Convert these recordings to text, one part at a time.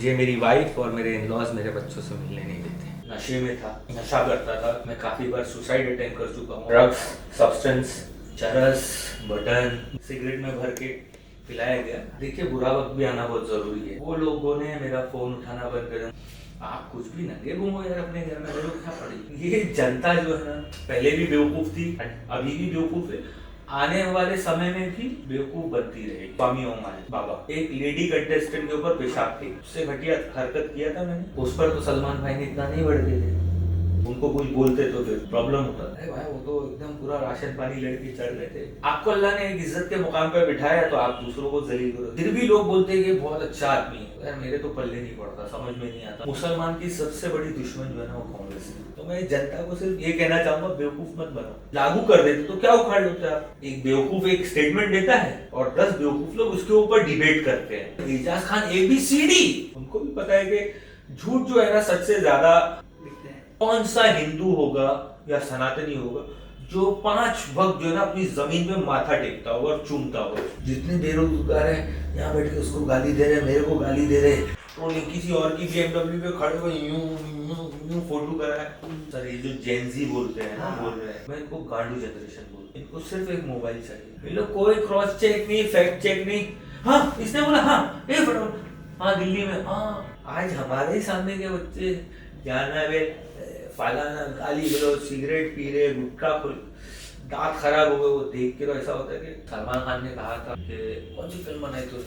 ये मेरी वाइफ और मेरे इन-लॉज मेरे बच्चों से मिलने नहीं देते। नशे में था, नशा करता था, मैं काफ़ी बार सुसाइड अटेम्प्ट कर चुका हूँ। ड्रग्स, सब्सटेंस, चरस, बटन, सिगरेट में भर के पिलाया गया। देखिए, बुरा वक्त भी आना बहुत ज़रूरी है। वो लोगों ने मेरा फ़ोन उठाना बंद कर दिया। आप कुछ भी नंगे घूमो यार अपने घर में, मेरे को क्या पड़ी। ये जनता जो है ना, पहले भी बेवकूफ़ थी, अभी भी बेवकूफ़ है, आने वाले समय में भी बेवकूफ बनती रहेगी। स्वामी ओम बाबा एक लेडी कंटेस्टेंट के ऊपर पेशाब थी, उससे घटिया हरकत किया था मैंने। उस पर तो सलमान भाई ने इतना नहीं बढ़ते थे, उनको कुछ बोलते तो फिर प्रॉब्लम होता। अरे भाई, वो तो एकदम पूरा राशन पानी लड़के चढ़ रहे थे। आपको अल्लाह ने एक इज्जत के मुकाम पे बिठाया तो आप दूसरों को जलील करो। फिर भी लोग बोलते हैं कि बहुत अच्छा आदमी है। यार मेरे तो पल्ले नहीं पड़ता, समझ में नहीं आता। मुसलमान की सबसे बड़ी दुश्मन जो है ना, वो कांग्रेस है। तो मैं जनता को सिर्फ ये कहना चाहूंगा, बेवकूफ मत बनो। लागू कर देते तो क्या उखाड़ लेते आप। एक बेवकूफ एक स्टेटमेंट देता है और 10 बेवकूफ लोग उसके ऊपर डिबेट करते हैं। एजाज खान ABCD, उनको भी पता है कि झूठ जो है ना, सच से ज्यादा कौन सा हिंदू होगा या सनातनी होगा जो 5 वक्त जो है ना अपनी जमीन पे माथा टेकता होगा और चूमता होगा। जितने बेरोजगार है यहाँ बैठ के उसको गाली दे रहे, मेरे को गाली दे रहे, तो किसी और की BMW पे खड़े हुए यूं फोटो करा है। सर ये जो जेनजी बोलते हैं ना, बोल रहे हैं, मैं इनको गांडू जनरेशन बोलता हूं। इनको सिर्फ एक मोबाइल चाहिए। ये लोग कोई क्रॉस चेक नहीं, फैक्ट चेक नहीं। हाँ इसने बोला, हाँ ये फटाफट, हाँ दिल्ली में, हाँ आज हमारे ही सामने के बच्चे जाना वे फालाना गाली गलो, सिगरेट पी रहे, गुटखा खुल, दांत खराब हो गए। वो देख के तो ऐसा होता है कि सलमान खान ने कहा था कि कौन सी फिल्म बनाई तो,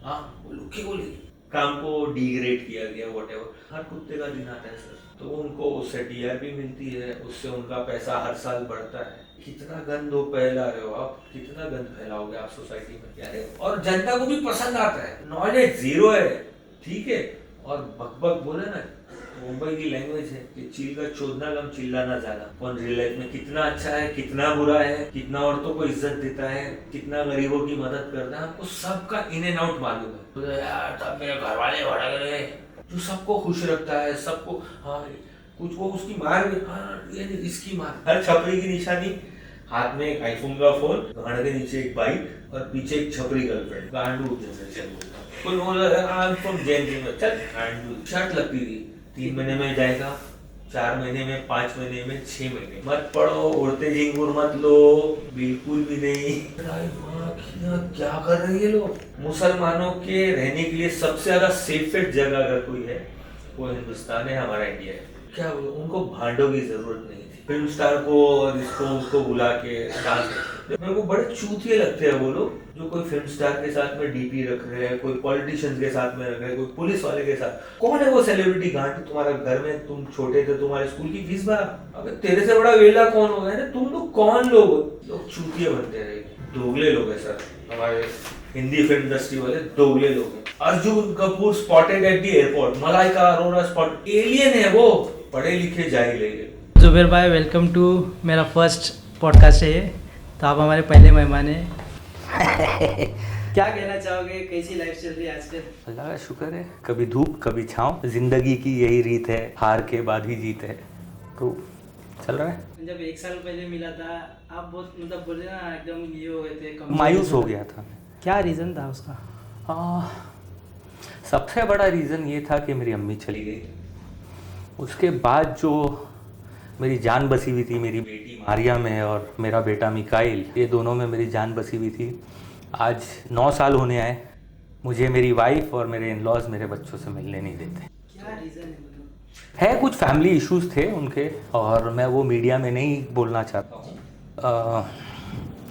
हाँ वो लुकी बोली, काम को डिग्रेड किया गया, व्हाटएवर। हर कुत्ते का दिन आता है सर, तो उनको उससे TRP मिलती है, उससे उनका पैसा हर साल बढ़ता है। कितना गंद फैला रहे हो आप, कितना गंद फैलाओगे आप सोसाइटी में, क्या है। और जनता को भी पसंद आता है। नॉलेज जीरो है, ठीक है, और बकबक बोले ना, मुंबई की लैंग्वेज है कि चील का चोदना कम चिल्लाना ज्यादा। कौन रियल लाइफ में कितना अच्छा है, कितना बुरा है, कितना औरतों को इज्जत देता है, कितना गरीबों की मदद करता है, आपको सबका इन एंड आउट मालूम है। तो यार तब मेरे घर वाले भड़क रहे, जो सबको खुश रखता है, सबको, हाँ कुछ वो उसकी मार भी, हाँ ये इसकी मार, हर छपरी की निशानी, हाथ में एक iPhone का फोन, घड़ के नीचे एक बाइक और पीछे एक छपरी गर्लफ्रेंड। गांडू जनरेशन कोई बोला फ्रॉम जैन में, चल गांडू। शर्ट लगती थी 3 महीने में जाएगा, 4 महीने में, 5 महीने में, 6 महीने। मत पढ़ो, उड़ते झिंगुर मत लो, बिल्कुल भी नहीं। क्या कर रहे हैं ये लोग। मुसलमानों के रहने के लिए सबसे ज्यादा सेफेस्ट जगह अगर कोई है वो हिंदुस्तान है, हमारा इंडिया है। क्या उनको भांडों की जरूरत नहीं थी। फिल्म स्टार को और इसको उसको बुला के डांस, मेरे को बड़े चूतिए लगते हैं वो लोग जो कोई फिल्म स्टार के साथ में DP रख रहे हैं, कोई पॉलिटिशियंस के साथ में रख रहे हैं, कोई पुलिस वाले के साथ। कौन है वो सेलिब्रिटी गांड, तुम्हारा घर में तुम छोटे थे, तुम्हारे स्कूल की फीस भरा। अबे तेरे से बड़ा वेला कौन होगा ना, तुम लोग कौन लोग चूतिए बनते रहे, दोगले लोग है सर। हमारे हिंदी फिल्म इंडस्ट्री वाले दोगले लोग हैं। Arjun Kapoor spotted at the airport, Malaika Arora spot, alien है वो, पढ़े लिखे जाहिल है। जुबेर भाई वेलकम टू मेरा फर्स्ट पॉडकास्ट है ये, तो आप हमारे पहले मेहमान हैं। क्या कहना चाहोगे, कैसी लाइफ चल रही है आजकल? अल्लाह का शुक्र है, कभी धूप कभी छाँव, जिंदगी की यही रीत है, हार के बाद ही जीत है, तो चल रहा है। जब 1 साल पहले मिला था आप बहुत मतलब बोले ना एकदम ये हो गए थे, मायूस हो गया था। क्या रीज़न था उसका? सबसे बड़ा रीज़न ये था कि मेरी अम्मी चली गई। उसके बाद जो मेरी जान बसी हुई थी, मेरी बेटी मारियम है और मेरा बेटा मिकाइल, ये दोनों में मेरी जान बसी हुई थी। आज 9 साल होने आए, मुझे मेरी वाइफ और मेरे इन-लॉज मेरे बच्चों से मिलने नहीं देते। क्या रीज़न है? है कुछ फैमिली इश्यूज थे उनके, और मैं वो मीडिया में नहीं बोलना चाहता हूँ।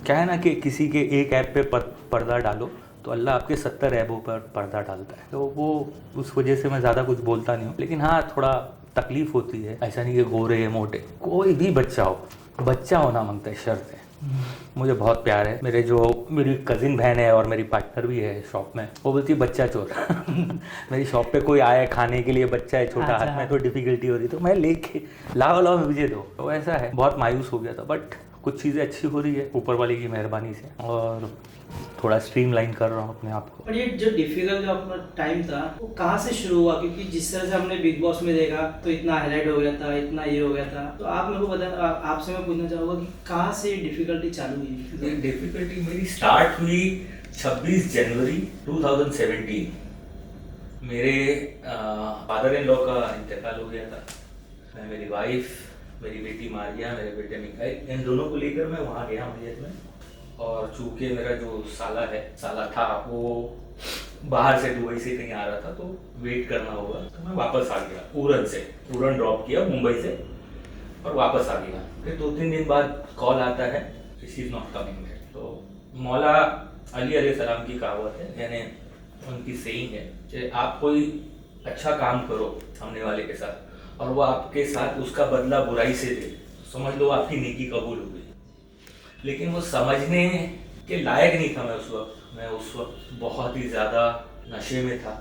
क्या है ना कि किसी के एक ऐप पे पर्दा डालो तो अल्लाह आपके 70 ऐबों पर पर्दा डालता है, तो वो उस वजह से मैं ज़्यादा कुछ बोलता नहीं हूँ। लेकिन हाँ, थोड़ा तकलीफ़ होती है। ऐसा नहीं कि गोरे मोटे, कोई भी बच्चा हो, बच्चा होना मांगता है, शर्त है। मुझे बहुत प्यार है। मेरी कज़िन बहन है और मेरी पार्टनर भी है शॉप में, वो बोलती है बच्चा चोर। मेरी शॉप पे कोई आया खाने के लिए, बच्चा है छोटा, हाथ में तो डिफ़िकल्टी हो रही, तो मैं लेके लाओ मुझे दो, तो ऐसा है। बहुत मायूस हो गया था, बट कुछ चीज़ें अच्छी हो रही है ऊपर वाले की मेहरबानी से, और थोड़ा स्ट्रीमलाइन कर रहा हूँ अपने आप को। और ये जो डिफिकल्ट जो अपना टाइम था वो कहाँ से शुरू हुआ? क्योंकि जिस तरह से हमने बिग बॉस में देखा तो इतना हाईलाइट हो गया था, इतना ये हो गया था, तो आप मेरे को बता, आपसे मैं पूछना चाहूँगा कि कहाँ से डिफिकल्टी चालू हुई? ये डिफिकल्टी मेरी स्टार्ट हुई 26 जनवरी 2017। मेरे फादर इन लॉ का इंतकाल हो गया था। मैं, मेरी वाइफ, मेरी बेटी मारिया, मेरे बेटे मिखाइल, इन दोनों को लेकर मैं वहाँ गया मैयत में। और चूँकि मेरा जो साला था वो बाहर से दुबई से कहीं आ रहा था, तो वेट करना होगा, तो मैं वापस आ गया। उड़न ड्रॉप किया मुंबई से और वापस आ गया। फिर 2-3 दिन बाद कॉल आता है, she is not coming back. तो मौला अली अलैहिस्सलाम की कहावत है, यानी उनकी सेइंग है कि आप कोई अच्छा काम करो सामने वाले के साथ और वो आपके साथ उसका बदला बुराई से दे, समझ लो आपकी नेकी कबूल हो गई। लेकिन वो समझने के लायक नहीं था। मैं उस वक्त बहुत ही ज़्यादा नशे में था,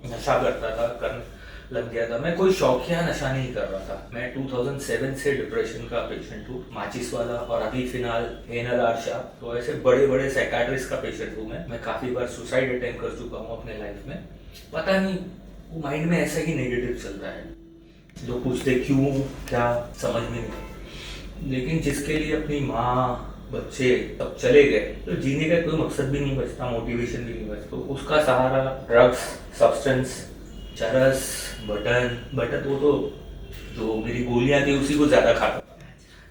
नशा करता था, करने लग गया था। मैं कोई शौकिया नशा नहीं कर रहा था। मैं 2007 से डिप्रेशन का पेशेंट हूँ, माचिस वाला, और अभी फिलहाल एनएलआर शाह, तो ऐसे बड़े बड़े साइकाट्रिस्ट का पेशेंट हूँ मैं काफ़ी बार सुसाइड अटेम्प्ट कर चुका हूँ अपने लाइफ में। पता नहीं वो माइंड में ऐसा ही नेगेटिव चलता है, लोग पूछते क्यों, क्या, समझ में नहीं। लेकिन जिसके लिए अपनी माँ, बच्चे सब चले गए, तो जीने का कोई मकसद भी नहीं बचता, मोटिवेशन भी नहीं बचता। तो उसका सहारा ड्रग्स, सब्सटेंस, चरस, बटन वो तो जो मेरी गोलियां थी उसी को ज़्यादा खाता था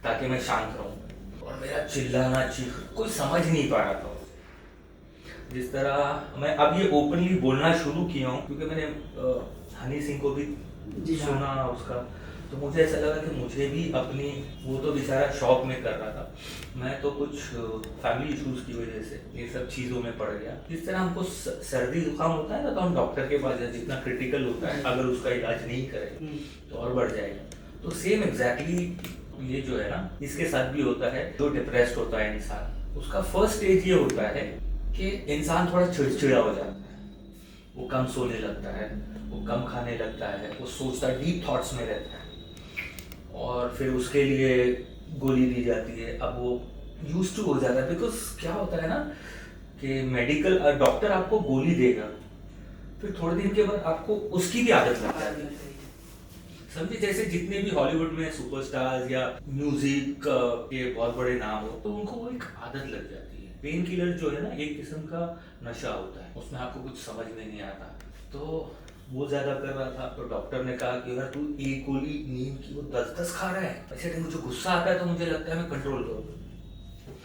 ताकि मैं शांत रहूं। और मेरा चिल्लाना, चीख, कोई समझ नहीं पा रहा था। जिस तरह मैं अब ये ओपनली बोलना शुरू किया हूँ क्योंकि मैंने हनी सिंह को भी सुना उसका, तो मुझे ऐसा लगा कि मुझे भी अपनी, वो तो बेचारा शौक में कर रहा था, मैं तो कुछ फैमिली इश्यूज की वजह से ये सब चीज़ों में पड़ गया। जिस तरह हमको सर्दी जुकाम होता है ना, तो हम डॉक्टर के पास जाए, जितना क्रिटिकल होता है, अगर उसका इलाज नहीं करें तो और बढ़ जाएगा। तो सेम एग्जैक्टली ये जो है ना, इसके साथ भी होता है। जो डिप्रेस्ड होता है इंसान, उसका फर्स्ट स्टेज ये होता है कि इंसान थोड़ा चिड़चिड़ा हो जाता है, वो कम सोने लगता है, वो कम खाने लगता है, वो सोचता, डीप थॉट्स में रहता है, और फिर उसके लिए गोली दी जाती है। अब वो यूज टू हो जाता है, बिकॉज क्या होता है ना कि मेडिकल डॉक्टर आपको गोली देगा, फिर थोड़े दिन के बाद आपको उसकी भी आदत लग जाती है। समझे, जैसे जितने भी हॉलीवुड में सुपरस्टार्स या म्यूजिक के बहुत बड़े नाम हो, तो उनको वो एक आदत लग जाती है। पेन किलर जो है ना, एक किस्म का नशा होता है, उसमें आपको कुछ समझ में नहीं आता। तो वो ज़्यादा कर रहा था, तो डॉक्टर ने कहा कि अगर तू एक गोली नींद की वो 10-10 खा रहा है, ऐसे मुझे गुस्सा आता है तो मुझे लगता है मैं कंट्रोल करूँ।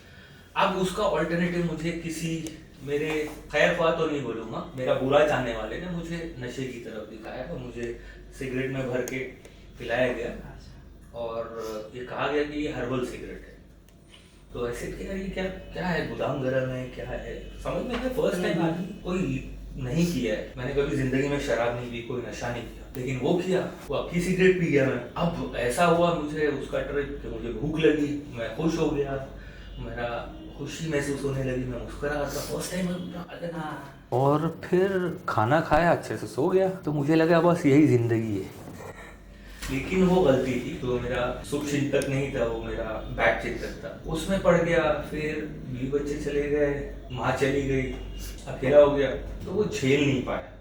अब उसका ऑल्टरनेटिव मुझे किसी मेरे खैर ख्वाह तो नहीं बोलूँगा, मेरा बुरा जानने वाले ने मुझे नशे की तरफ दिखाया और मुझे सिगरेट में भर के पिलाया गया और ये कहा गया कि ये हर्बल सिगरेट है। तो ऐसे कि यार ये क्या है, गोदाम गर्म है, क्या है, समझ में फर्स्ट टाइम कोई नहीं किया है। मैंने कभी जिंदगी में शराब नहीं पी, कोई नशा नहीं किया, लेकिन वो किया, वो अक्की सिगरेट पी गया मैं। अब ऐसा हुआ मुझे उसका ट्रिप कि मुझे भूख लगी, मैं खुश हो गया, मेरा खुशी महसूस होने लगी, मैं मुस्कुरा रहा था फर्स्ट टाइम। और फिर खाना खाया, अच्छे से सो गया, तो मुझे लगा बस यही जिंदगी है। लेकिन वो गलती थी, तो मेरा सुख चिंतक नहीं था, वो मेरा बैड चिंतक था, उसमें पड़ गया। फिर 20 बच्चे चले गए, माँ चली गई, अकेला हो गया, तो वो झेल नहीं पाया।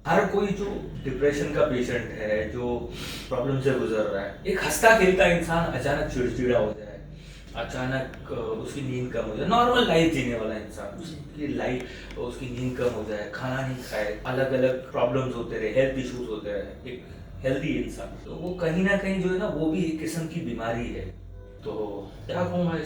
हर कोई जो डिप्रेशन का पेशेंट है, जो प्रॉब्लम से गुजर रहा है, एक हंसता खेलता इंसान अचानक चिड़चिड़ा हो जाए, अचानक उसकी नींद कम हो जाए, नॉर्मल लाइफ जीने वाला इंसान, उसकी लाइफ, उसकी नींद कम हो जाए, खाना नहीं खाए, अलग अलग प्रॉब्लम्स होते रहे, हेल्थ इश्यूज होते रहे, एक हेल्दी इंसान, तो वो कहीं ना कहीं जो है ना, वो भी एक किस्म की बीमारी है। तो क्या कहूँगा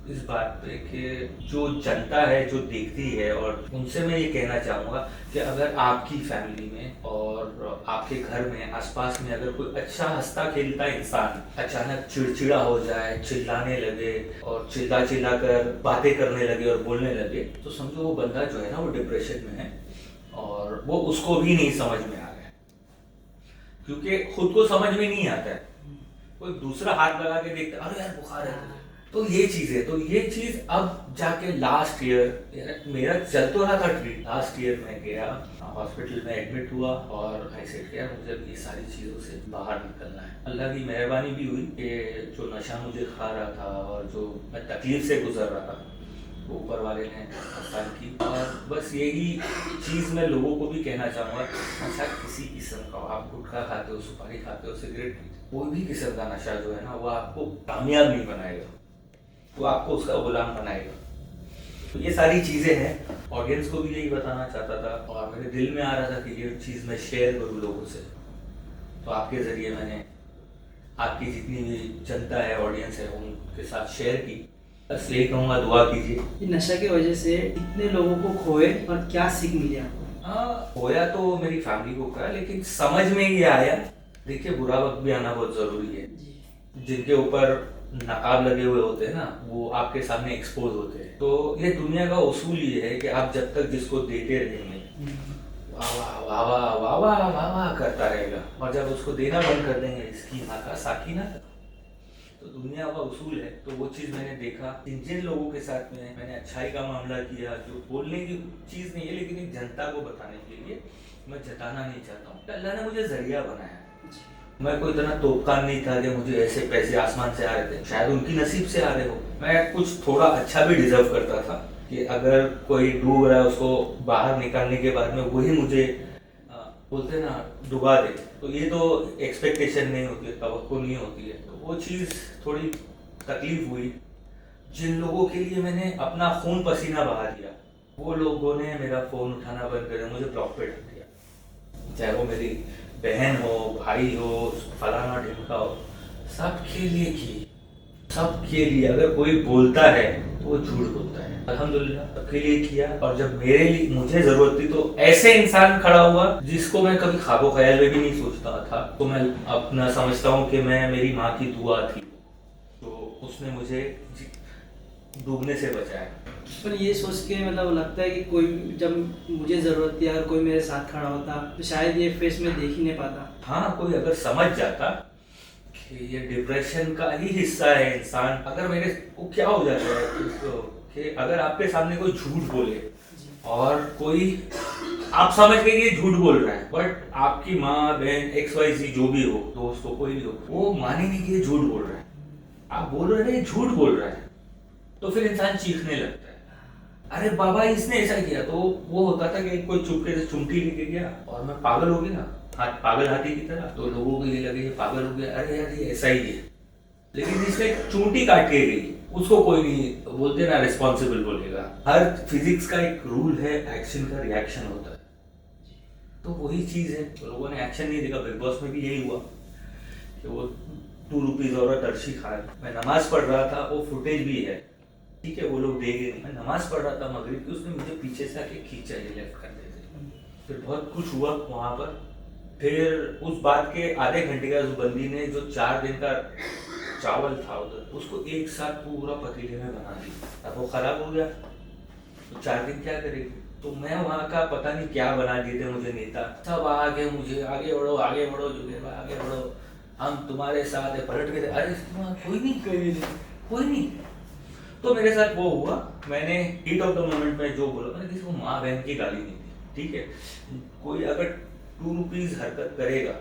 इस बात पे कि जो जनता है, जो देखती है, और उनसे मैं ये कहना चाहूँगा कि अगर आपकी फैमिली में और आपके घर में आसपास में अगर कोई अच्छा हंसता खेलता इंसान अचानक चिड़चिड़ा हो जाए, चिल्लाने लगे और चिल्ला कर बातें करने लगे और बोलने लगे, तो समझो वो बंदा जो है ना, वो डिप्रेशन में है और वो उसको भी नहीं समझ में आ रहा है, क्योंकि खुद को समझ में नहीं आता है, कोई दूसरा हाथ लगा के देखता, अरे यार बुखार है। तो ये चीज़ है, तो ये चीज़ अब जाके लास्ट ईयर मेरा चल तो रहा था ट्रीट, लास्ट ईयर मैं गया हॉस्पिटल में, एडमिट हुआ और ऐसे किया, मुझे ये सारी चीज़ों से बाहर निकलना है। अल्लाह की मेहरबानी भी हुई कि जो नशा मुझे खा रहा था और जो मैं तकलीफ से गुजर रहा था, वो ऊपर वाले ने आसान की। और बस यही चीज़ मैं लोगों को भी कहना चाहूँगा, नशा किसी किस्म का, आप गुटखा खाते हो, सुपारी खाते हो, सिगरेट पीते हो, कोई भी किस्म का नशा जो है ना, वो आपको कामयाब नहीं बनाएगा, वो आपको उसका गुलाम बनाएगा। तो ये सारी चीज़ें हैं, ऑडियंस को भी यही बताना चाहता था और मेरे दिल में आ रहा था कि ये चीज़ मैं शेयर करूँ लोगों से। तो आपके ज़रिए मैंने आपकी जितनी भी जनता है, ऑडियंस है, उनके साथ शेयर की। बस यही कहूँगा, दुआ कीजिए। ये नशा की वजह से इतने लोगों को खोए और क्या सीख मिली आपको? हाँ, होया तो मेरी फैमिली को कहा, लेकिन समझ में ये आया, देखिए बुरा वक्त भी आना बहुत ज़रूरी है। जिनके ऊपर नकाब लगे हुए होते हैं ना, वो आपके सामने एक्सपोज होते हैं। तो ये दुनिया का उसूल ये है कि आप जब तक जिसको देते रहेंगे, वाह वाह वाह वाह वाह वाह वाह वाह करता रहेगा, और जब उसको देना बंद कर देंगे, इसकी नाका साकी ना, तो दुनिया का उसूल है। तो वो चीज़ मैंने देखा जिन लोगों के साथ में मैंने अच्छाई का मामला किया, जो बोलने की चीज़ नहीं है, लेकिन एक जनता को बताने के लिए मैं जताना नहीं चाहता हूँ। अल्लाह ने मुझे जरिया बनाया। मैं कोई इतना तोपकान नहीं था कि मुझे ऐसे पैसे आसमान से आ रहे थे, शायद उनकी नसीब से आ रहे हो। मैं कुछ थोड़ा अच्छा भी डिजर्व करता था कि अगर कोई डूब रहा है उसको बाहर निकालने के बाद में वही मुझे बोलते ना डुबा दे, तो ये तो एक्सपेक्टेशन नहीं होती है, तवक्को नहीं होती है। तो वो चीज़ थोड़ी तकलीफ हुई। जिन लोगों के लिए मैंने अपना खून पसीना बहा दिया, वो लोगों ने मेरा फ़ोन उठाना बंद कर दिया, मुझे ब्लॉक पे रख दिया। चाहे वो मेरी बहन हो, भाई हो, फलाना ढिमका हो, सबके लिए की, सबके लिए। अगर कोई बोलता है तो वो झूठ बोलता है। अल्हम्दुलिल्लाह सबके लिए किया, और जब मेरे लिए मुझे जरूरत थी तो ऐसे इंसान खड़ा हुआ जिसको मैं कभी ख्वाबो ख्याल में भी नहीं सोचता था। तो मैं अपना समझता हूँ कि मैं, मेरी माँ की दुआ थी, तो उसने मुझे डूबने से बचाया। पर ये सोच के मतलब लगता है कि कोई जब मुझे ज़रूरत थी, अगर कोई मेरे साथ खड़ा होता तो शायद ये फेस में देख ही नहीं पाता। हाँ, कोई अगर समझ जाता कि ये डिप्रेशन का ही हिस्सा है इंसान, अगर मेरे को क्या हो जाता है कि अगर आपके सामने कोई झूठ बोले और कोई आप समझ गए कि ये झूठ बोल रहा है, बट आपकी माँ, बहन, XYZ जो भी हो, दोस्त हो, कोई भी हो, वो माने नहीं कि ये झूठ बोल रहा है, आप बोल रहे हैं ये झूठ बोल रहा है, तो फिर इंसान चीखने लगता है, अरे बाबा इसने ऐसा किया। तो वो होता था कि कोई चुपके से चुमटी लेके गया और मैं पागल हो गया ना, पागल हाथी की तरह, तो लोगों को ये लगे ये पागल हो गया, अरे यार ये ऐसा ही है। लेकिन जिसने चूंटी काट के गई उसको कोई नहीं बोलते ना रिस्पॉन्सिबल बोलेगा। हर फिजिक्स का एक रूल है, एक्शन का रिएक्शन होता है, तो वही चीज़ है। तो लोगों ने एक्शन नहीं देखा। बिग बॉस में भी यही हुआ कि वो 2 रुपीज़ और टर्शी खाए। मैं नमाज पढ़ रहा था, वो फुटेज भी है, ठीक है, वो लोग देखे नहीं। मैं नमाज पढ़ रहा था मगरिब की, उसने मुझे पीछे से आके खींचा, ये लेफ्ट कर देते। फिर बहुत कुछ हुआ वहाँ पर। फिर उस बात के आधे घंटे का उस बंदी ने जो 4 दिन का चावल था उधर, उसको एक साथ पूरा पतीले में बना दिया। अब वो खराब हो गया तो 4 दिन क्या करेगी। तो मैं वहाँ का पता नहीं क्या बना दिए थे मुझे नेता, सब आगे मुझे आगे बढ़ो आगे बढ़ो, जुगेर भाई आगे बढ़ो, हम तुम्हारे साथ है। पलट के अरे कोई नहीं। तो मेरे साथ वो हुआ, मैंने हीट ऑफ द मोमेंट में जो बोला, मैंने किसी को माँ बहन की गाली नहीं दी, ठीक है। कोई अगर 2 रुपीज़ हरकत करेगा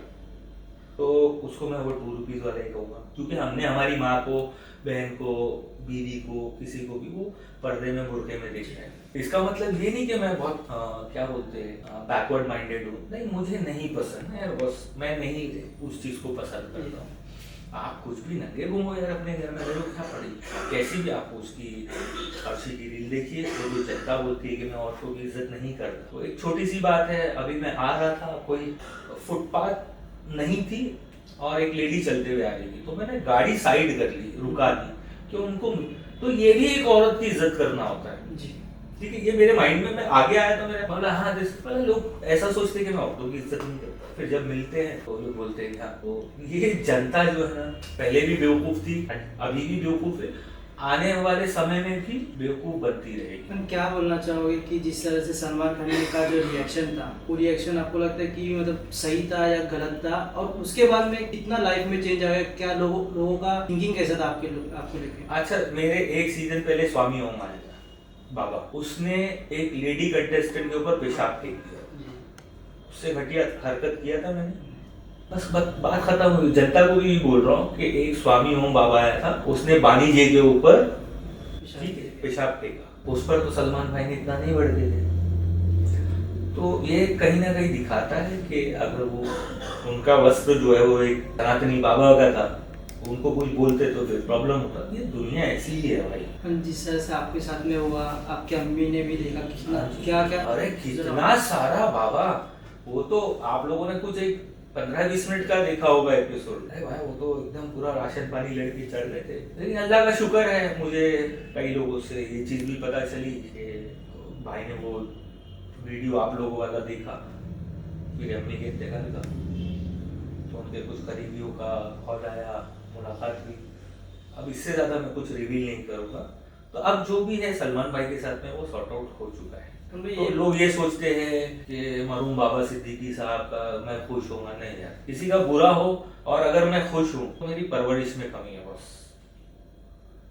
तो उसको मैं वो 2 रुपीज़ वाला ही कहूँगा, क्योंकि हमने हमारी माँ को, बहन को, बीवी को, किसी को भी वो पर्दे में बुर्के में देखा है। इसका मतलब ये नहीं कि मैं बहुत क्या बोलते हैं बैकवर्ड माइंडेड हूँ, नहीं, मुझे नहीं पसंद है बस, मैं नहीं उस चीज़ को पसंद करता हूँ। आप कुछ भी नंगे घूमो यार अपने घर में, रहो क्या पड़ी, कैसी भी आपको उसकी अर्शी की रील देखिए, तो जो जनता बोलती है कि मैं औरतों की इज्जत नहीं करता। तो एक छोटी सी बात है, अभी मैं आ रहा था, कोई फुटपाथ नहीं थी और एक लेडी चलते हुए आ रही थी, तो मैंने गाड़ी साइड कर ली, रुका दी कि उनको, तो ये भी एक औरत की इज्जत करना होता है जी, ठीक है। ये मेरे माइंड में, मैं आगे आया तो मैंने बोला हाँ, पहले लोग ऐसा सोचते हैं कि मैं औरतों की इज्जत नहीं करता, फिर जब मिलते हैं तो लोग बोलते हैं हाँ। तो ये जनता जो है ना, पहले भी बेवकूफ़ थी, अभी भी बेवकूफ़ है, आने वाले समय में भी बेवकूफ़ बनती रहेगी। हम क्या बोलना चाहोगे कि जिस तरह से सलमान खान का जो रिएक्शन था, वो रिएक्शन आपको लगता है कि मतलब सही था या गलत था, और उसके बाद में कितना लाइफ में चेंज आया, क्या लोगों का थिंकिंग कैसा था आपको लेके? अच्छा, मेरे एक सीजन पहले स्वामी ओम आया था बाबा, उसने एक लेडी कंटेस्टेंट के ऊपर पेशाब फेंक दिया, उससे घटिया हरकत किया था मैंने, बस बात खत्म हुई। जनता को भी बोल रहा हूँ कि एक स्वामी ओम बाबा आया था, उसने बानी जी के ऊपर, ठीक है, पेशाब फेंका, उस पर तो सलमान भाई ने इतना नहीं बढ़ थे। तो ये कहीं ना कहीं दिखाता है कि अगर वो, उनका वस्त्र जो है वो एक सनातनी बाबा का था, उनको कुछ बोलते तो फिर प्रॉब्लम होता। ये दुनिया ऐसी ही है भाई। जिस तरह से आपके साथ में हुआ, आपकी अम्मी ने भी देखा कितना क्या क्या, अरे कितना सारा बाबा। वो तो आप लोगों ने कुछ एक 15-20 मिनट का देखा होगा एपिसोड। अरे भाई वो तो एकदम पूरा राशन पानी लड़के चढ़ रहे थे। लेकिन अल्लाह का शुक्र है, मुझे कई लोगों से ये चीज़ भी पता चली कि भाई ने वो वीडियो आप लोगों वाला देखा, फिर अम्मी के देखा तो उनके कुछ करीबियों का कॉल आया, मुलाकात हुई। अब इससे ज़्यादा मैं कुछ रिवील नहीं करूँगा। तो अब जो भी है सलमान भाई के साथ में वो सॉर्ट आउट हो चुका है। तो लोग ये सोचते हैं कि मरूम बाबा सिद्दीकी साहब का मैं खुश होऊंगा, नहीं यार। किसी का बुरा हो और अगर मैं खुश हूँ तो मेरी परवरिश में कमी है बस।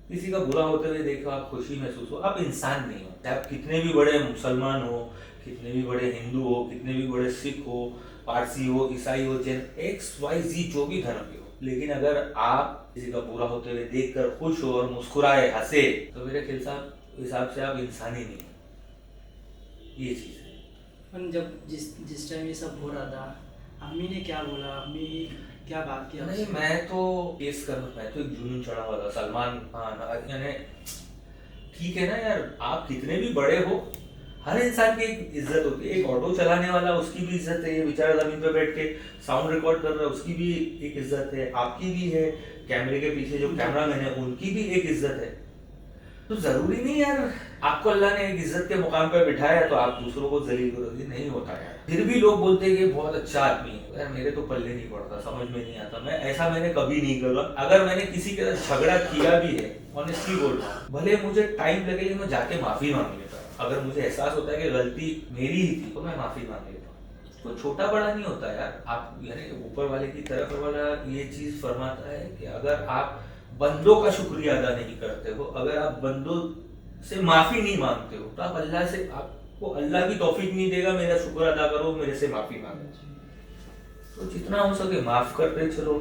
किसी का बुरा होते हुए देखो आप खुशी महसूस हो, आप इंसान नहीं हो। चाहे आप कितने भी बड़े मुसलमान हो, कितने भी बड़े हिंदू हो, कितने भी बड़े सिख हो, पारसी हो, ईसाई हो, जैन, XYZ जो भी धर्म के हो, लेकिन अगर आप किसी का बुरा होते हुए देखकर खुश हो और मुस्कुराए, हंसे, तो मेरे हिसाब से आप इंसान ही नहीं। ये चीज़ है। जब जिस टाइम ये सब हो रहा था, अम्मी ने क्या बोला, अम्मी क्या बात किया? नहीं, मैं तो केस कर, मैं तो एक जुनून चढ़ा हुआ था सलमान खान। यानी ठीक है ना यार, आप कितने भी बड़े हो, हर इंसान की एक इज्जत होती है। एक ऑटो चलाने वाला, उसकी भी इज्जत है। ये बेचारा जमीन पे बैठ के साउंड रिकॉर्ड कर रहा है, उसकी भी एक इज्जत है, आपकी भी है। कैमरे के पीछे जो कैमरामैन है उनकी भी एक इज्जत है। तो जरूरी नहीं यार आपको अल्लाह ने एक इज्जत के मुकाम पे बिठाया तो आप दूसरों को जलील करो। ये नहीं होता यार। फिर भी लोग बोलते हैं कि बहुत अच्छा आदमी है। यार मेरे तो पल्ले नहीं पड़ता, समझ में नहीं आता। मैंने कभी नहीं करा। अगर मैंने किसी के साथ झगड़ा किया भी है, ऑनेस्टली बोल रहा हूँ, भले मुझे टाइम लगे लेकिन मैं जाके माफी मांग लेता हूँ। अगर मुझे एहसास होता है कि गलती मेरी ही थी तो मैं माफी मांग लेता हूँ। तो छोटा बड़ा नहीं होता यार। आप यानी ऊपर वाले की तरफ वाला ये चीज फरमाता है कि अगर आप बंदों का शुक्रिया अदा नहीं करते हो, अगर आप बंदों से माफी नहीं मांगते हो, तो आप अल्लाह से, आपको अल्लाह भी तौफीक नहीं देगा मेरा शुक्र अदा करो, मेरे से माफी मांगो। तो जितना हो सके माफ करते चलो।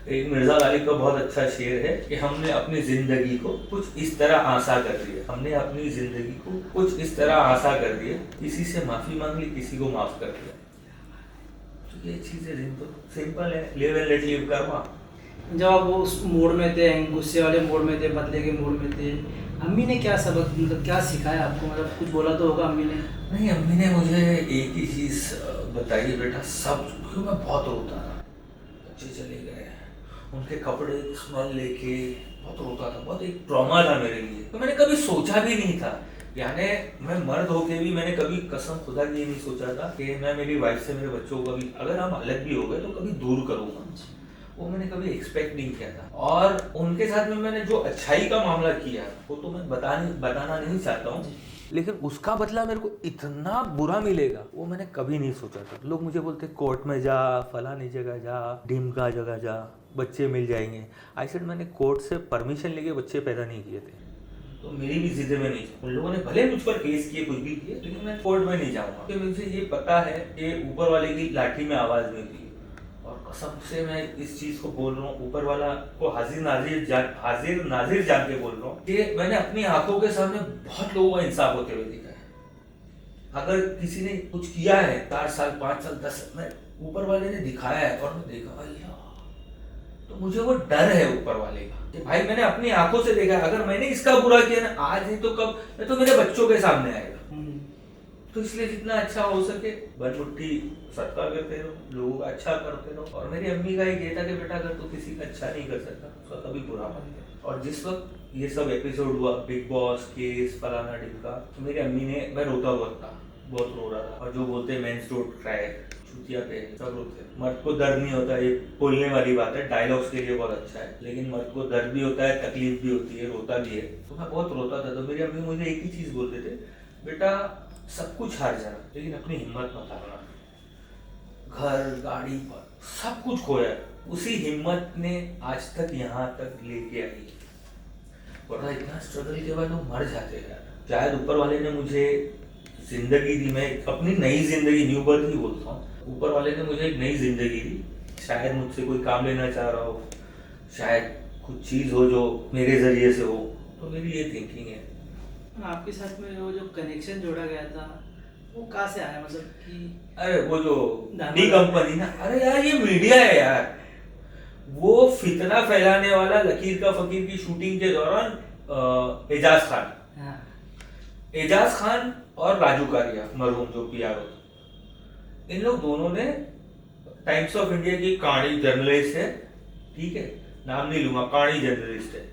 एक मिर्जा गालिब का बहुत अच्छा शेर है कि हमने अपनी जिंदगी को कुछ इस तरह आसा कर दिया, हमने अपनी जिंदगी को कुछ इस तरह आसा कर दिया, किसी से माफी मांग ली, किसी को माफ कर दिया। तो ये चीजें सिंपल है। Live and let live Karma. जब आप वो उस मोड में थे, गुस्से वाले मोड में थे, बदले के मोड में थे, अम्मी ने क्या सबक, मतलब क्या सिखाया आपको? मतलब कुछ बोला तो होगा अम्मी ने? नहीं, अम्मी ने मुझे एक ही चीज़ बताई, बेटा सब, क्यों मैं बहुत रोता था। बच्चे चले गए, उनके कपड़े स्मेल लेके बहुत रोता था। बहुत एक ट्रॉमा था मेरे लिए। तो मैंने कभी सोचा भी नहीं था, यानी मैं मर्द होके भी मैंने कभी कसम खुदा की नहीं सोचा था कि मैं मेरी वाइफ से मेरे बच्चों को कभी, अगर हम अलग भी हो गए तो कभी दूर करूँगा। वो मैंने कभी एक्सपेक्ट नहीं किया था। और उनके साथ में मैंने जो अच्छाई का मामला किया वो तो मैं बताना नहीं चाहता हूँ, लेकिन उसका बदला मेरे को इतना बुरा मिलेगा वो मैंने कभी नहीं सोचा था। लोग मुझे बोलते कोर्ट में जा, फलानी जगह जा, ढीमका जगह जा, बच्चे मिल जाएंगे। आई सेड मैंने कोर्ट से परमिशन लेके बच्चे पैदा नहीं किए थे, तो मेरी भी जिद में नहीं। उन लोगों ने भले मुझ पर केस किए, कुछ भी किए, लेकिन मैं कोर्ट में नहीं जाऊँगा क्योंकि मुझे ये पता है कि ऊपर वाले की लाठी में आवाज़ नहीं थी। और कसम से मैं इस चीज को बोल रहा हूँ, ऊपर वाला को हाजिर नाजिर जान के बोल रहा हूँ कि मैंने अपनी आंखों के सामने बहुत लोगों का इंसाफ होते हुए देखा है। अगर किसी ने कुछ किया है 4 साल 5 साल 10 साल, मैं ऊपर वाले ने दिखाया है और मैं देखा अल्लाह, तो मुझे वो डर है ऊपर वाले का कि भाई मैंने अपनी आंखों से देखा है, अगर मैंने इसका बुरा किया ना आज नहीं तो कब, मैं तो मेरे बच्चों के सामने आएगा। तो इसलिए जितना अच्छा हो सके बनमुट्ठी सदका करते रहो, लोगों का अच्छा करते रहो। और मेरी अम्मी का एक ये था कि बेटा अगर तू किसी का अच्छा नहीं कर सकता तो कभी बुरा मत कर। और जिस वक्त ये सब एपिसोड हुआ, बिग बॉस, केस, फलाना ढिमका, तो मेरी अम्मी ने, मैं रोता हुआ था, बहुत रो रहा था। और जो बोलते हैं मेंस डोंट क्राई, चुतिया पे सब रोते हैं। मर्द को दर्द नहीं होता, ये बोलने वाली बात है, डायलॉग्स के लिए बहुत अच्छा है, लेकिन मर्द को दर्द भी होता है, तकलीफ भी होती है, रोता भी है। तो मैं बहुत रोता था। तो मेरी अम्मी मुझे एक ही चीज़ बोलते थे, बेटा सब कुछ हार जाना लेकिन अपनी हिम्मत मत हारना। घर गाड़ी पर सब कुछ खोया, उसी हिम्मत ने आज तक यहाँ तक लेके आई। वरना इतना स्ट्रगल के बाद लोग मर जाते हैं यार। शायद ऊपर वाले ने मुझे जिंदगी दी, मैं अपनी नई जिंदगी, न्यू बर्थ ही बोलता हूँ। ऊपर वाले ने मुझे एक नई जिंदगी दी। शायद मुझसे कोई काम लेना चाह रहा हो, शायद कुछ चीज़ हो जो मेरे जरिए से हो, तो मेरी ये थिंकिंग है। आपके साथ में वो जो कनेक्शन जोड़ा गया था वो कहाँ से आया, मतलब कि? अरे वो जो डी कंपनी ना, अरे यार ये मीडिया है यार। वो फितना फैलाने वाला लकीर का फकीर की शूटिंग के दौरान एजाज खान, हाँ। एजाज खान और राजू कारिया मरहूम जो पीआरओ, इन लोग दोनों ने टाइम्स ऑफ इंडिया की कहानी जर्नलिस्ट है, ठीक है, नाम नहीं लूंगा, कहानी जर्नलिस्ट है,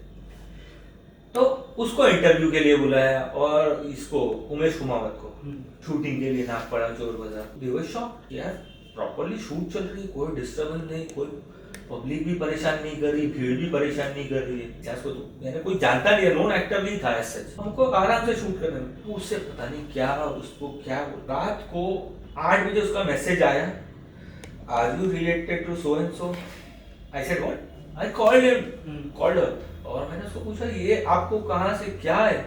तो उसको इंटरव्यू के लिए बुलाया और इसको उमेश कुमावत को शूटिंग के लिए नागपाड़ा चोर बाजार। दे वर शॉक्ड यार, प्रॉपर्ली शूट चल रही है, कोई डिस्टर्बेंस नहीं, कोई पब्लिक भी परेशान नहीं कर रही, भीड़ भी परेशान नहीं कर रही है। इसको तो मैंने कोई जानता नहीं है, नोन एक्टर नहीं था ऐसे, हमको आराम से शूट करने में। तो उससे पता नहीं क्या, उसको क्या, रात को 8 बजे उसका मैसेज आया, are you related to so and so? I said what? I called him, called her, और मैंने उसको पूछा ये आपको कहाँ से क्या है?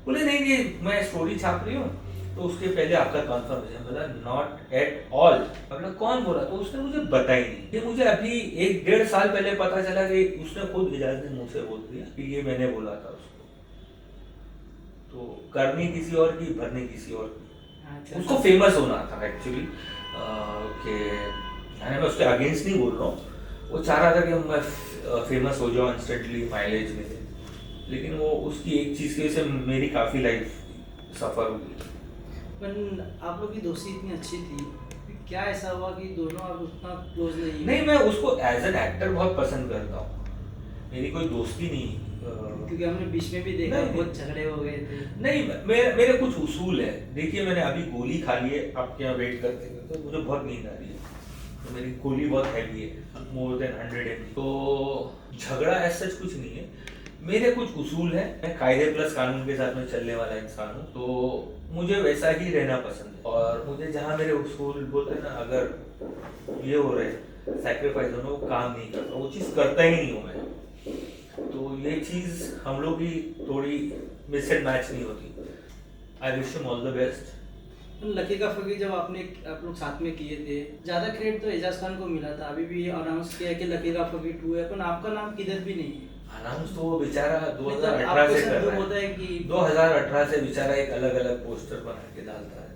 बोले नहीं नहीं मैं स्टोरी छाप रही हूँ, तो उसके पहले आपका कन्फर्मेशन। बोला नॉट एट ऑल। बोला कौन बोला? तो उसने मुझे बताई नहीं। ये मुझे अभी 1-1.5 साल पहले पता चला कि उसने खुद इजाजत मुंह से बोल दिया कि ये मैंने बोला था उसको। तो करनी किसी और की, भरनी किसी और की। अच्छा। उसको फेमस होना था एक्चुअली, कि मैं उसके अगेंस्ट नहीं बोल रहा हूँ, वो चाह रहा था कि मैं फेमस हो जाऊँ इंस्टेंटली, माइलेज मिले, लेकिन वो उसकी एक चीज़ की वजह से मेरी काफ़ी लाइफ सफ़र हुई। पर आप लोग की दोस्ती इतनी अच्छी थी, क्या ऐसा हुआ कि दोनों आप उतना क्लोज नहीं? नहीं, मैं उसको एज एन एक्टर बहुत पसंद करता हूँ, मेरी कोई दोस्ती नहीं। क्योंकि हमने बीच में भी देखा नहीं, बहुत झगड़े हो गए थे। नहीं, मेरे कुछ उसूल है। देखिए मैंने अभी गोली खा ली है आपके यहाँ वेट करते हुए, तो मुझे बहुत नींद आ रही है, तो मेरी गोली बहुत हैवी है, मोर देन 100 mg। तो झगड़ा ऐसा कुछ नहीं है, मेरे कुछ उसूल है, मैं कायदे प्लस कानून के साथ में चलने वाला इंसान हूँ, तो मुझे वैसा ही रहना पसंद है। और मुझे जहाँ मेरे उसूल बोलते हैं ना, अगर ये हो रहे सैक्रिफाइस होना, वो काम नहीं करता, वो चीज़ करता ही नहीं हूँ मैं। तो ये चीज़ हम लोग की थोड़ी मिस एंड मैच नहीं होती। I wish him all the best. Lucky का फकीर जब आप लोग साथ में किए थे, ज्यादा क्रेडिट तो एजाज खान को मिला था। अभी भी अनाउंस किया कि लकी का फकीर 2 है, पर आपका नाम किधर भी नहीं है। अनाउंस तो वो बेचारा 2018 आपको से सर कर दुख रहा होता है, है कि 2018 से बेचारा एक अलग अलग पोस्टर बना के डालता है।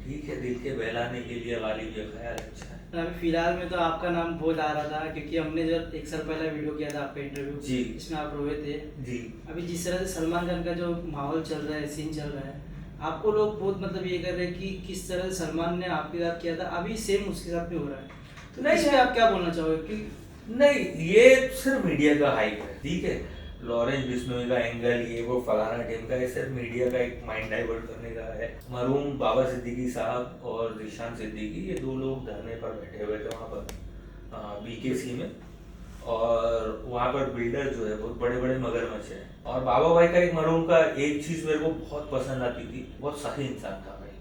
ठीक है, दिल के बहलाने के लिए वाली ये ख्याल अच्छा है। अभी फिलहाल में तो आपका नाम बहुत आ रहा था, क्योंकि हमने जब 1 साल पहले वीडियो किया था आपका इंटरव्यू जी, इसमें आप रोए थे जी। अभी जिस तरह से सलमान खान का जो माहौल चल रहा है, सीन चल रहा है, आपको लोग बहुत मतलब ये कर रहे हैं कि किस तरह से सलमान ने आपके साथ किया था, अभी सेम उसके साथ भी हो रहा है। तो नहीं, इसमें आप क्या बोलना चाहोगे कि नहीं, ये सिर्फ मीडिया का हाइप है, ठीक है। लॉरेंस बिश्नोई का एंगल, ये वो फलाना टीम का, ये सिर्फ मीडिया का एक माइंड डाइवर्ट करने का है। मरहूम बाबा सिद्दीकी साहब और ज़ीशान सिद्दीकी, ये 2 लोग धरने पर बैठे हुए थे वहाँ पर बीकेसी में, और वहाँ पर बिल्डर जो है बहुत बड़े बड़े मगरमच्छ हैं। और बाबा भाई का एक मरहूम का एक चीज़ मेरे को बहुत पसंद आती थी, बहुत सही इंसान था भाई।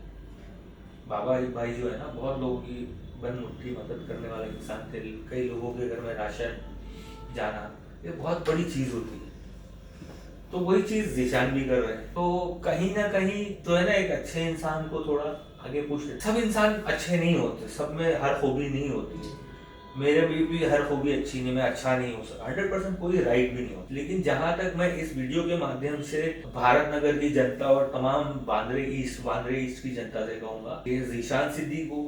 बाबा भाई जो है ना, बहुत लोगों की बन मुट्ठी मदद करने वाले इंसान थे। कई लोगों के घर में राशन जाना, ये बहुत बड़ी चीज़ होती है, तो वही चीज़ ज़ीशान भी कर रहे हैं। तो कहीं ना कहीं जो है ना, एक अच्छे इंसान को थोड़ा आगे पुश। सब इंसान अच्छे नहीं होते, सब में हर खूबी नहीं होती है। मेरे भी हर खूबी अच्छी नहीं, मैं अच्छा नहीं हो सकता, 100% कोई राइट भी नहीं होता। लेकिन जहाँ तक मैं इस वीडियो के माध्यम से भारत नगर की जनता और तमाम बांद्रे ईस्ट की जनता से कहूँगा कि ज़ीशान सिद्दीकी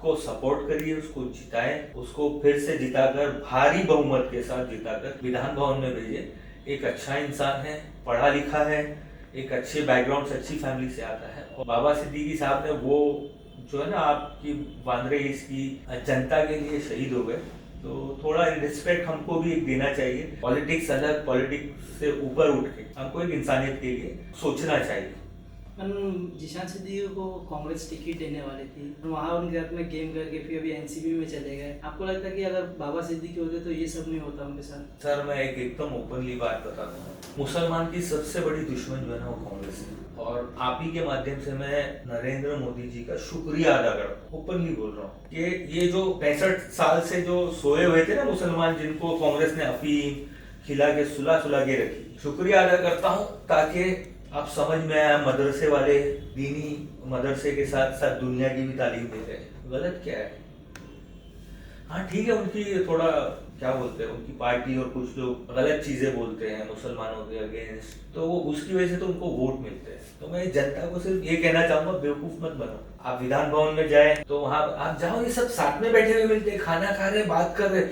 को सपोर्ट करिए, उसको जिताएं, उसको फिर से जिताकर, भारी बहुमत के साथ जिताकर विधान भवन में भेजिए। एक अच्छा इंसान है, पढ़ा लिखा है, एक अच्छे बैकग्राउंड से, अच्छी फैमिली से आता है। और बाबा सिद्दीकी साहब ने वो जो है ना, आपकी बांद्रे ईस्ट की जनता के लिए शहीद हो गए, तो थोड़ा रिस्पेक्ट हमको भी एक देना चाहिए। पॉलिटिक्स अलग, पॉलिटिक्स से ऊपर उठ के हमको एक इंसानियत के लिए सोचना चाहिए। ज़ीशान सिद्दीकी को कांग्रेस टिकट देने वाली थी, वहाँ उनके हाथ में गेम करके फिर अभी एनसीपी में चले गए। आपको लगता है कि अगर बाबा सिद्दीकी होते तो ये सब नहीं होता उनके साथ? सर मैं एकदम ओपनली बात बताता हूँ, मुसलमान की सबसे बड़ी दुश्मन जो है ना, वो कांग्रेस है। और आप ही के माध्यम से मैं नरेंद्र मोदी जी का शुक्रिया अदा करता हूँ, ओपनली बोल रहा हूँ कि ये जो 65 साल से जो सोए हुए थे ना मुसलमान, जिनको कांग्रेस ने अफीम खिला के सुला के रखी, शुक्रिया अदा करता हूँ। ताकि आप समझ में आया, मदरसे वाले दीनी मदरसे के साथ साथ दुनिया की भी तालीम देते हैं, गलत क्या है? हाँ ठीक है, उनकी थोड़ा क्या बोलते हैं, उनकी पार्टी और कुछ लोग गलत चीजें बोलते हैं मुसलमानों के अगेंस्ट, तो वो उसकी वजह से तो उनको वोट मिलते हैं। तो मैं जनता को सिर्फ ये कहना चाहूंगा, बेवकूफ मत बनो। आप विधान भवन में जाए तो वहाँ आप जाओ, ये सब साथ में बैठे हुए मिलते हैं, खाना खा रहे, बात कर रहे,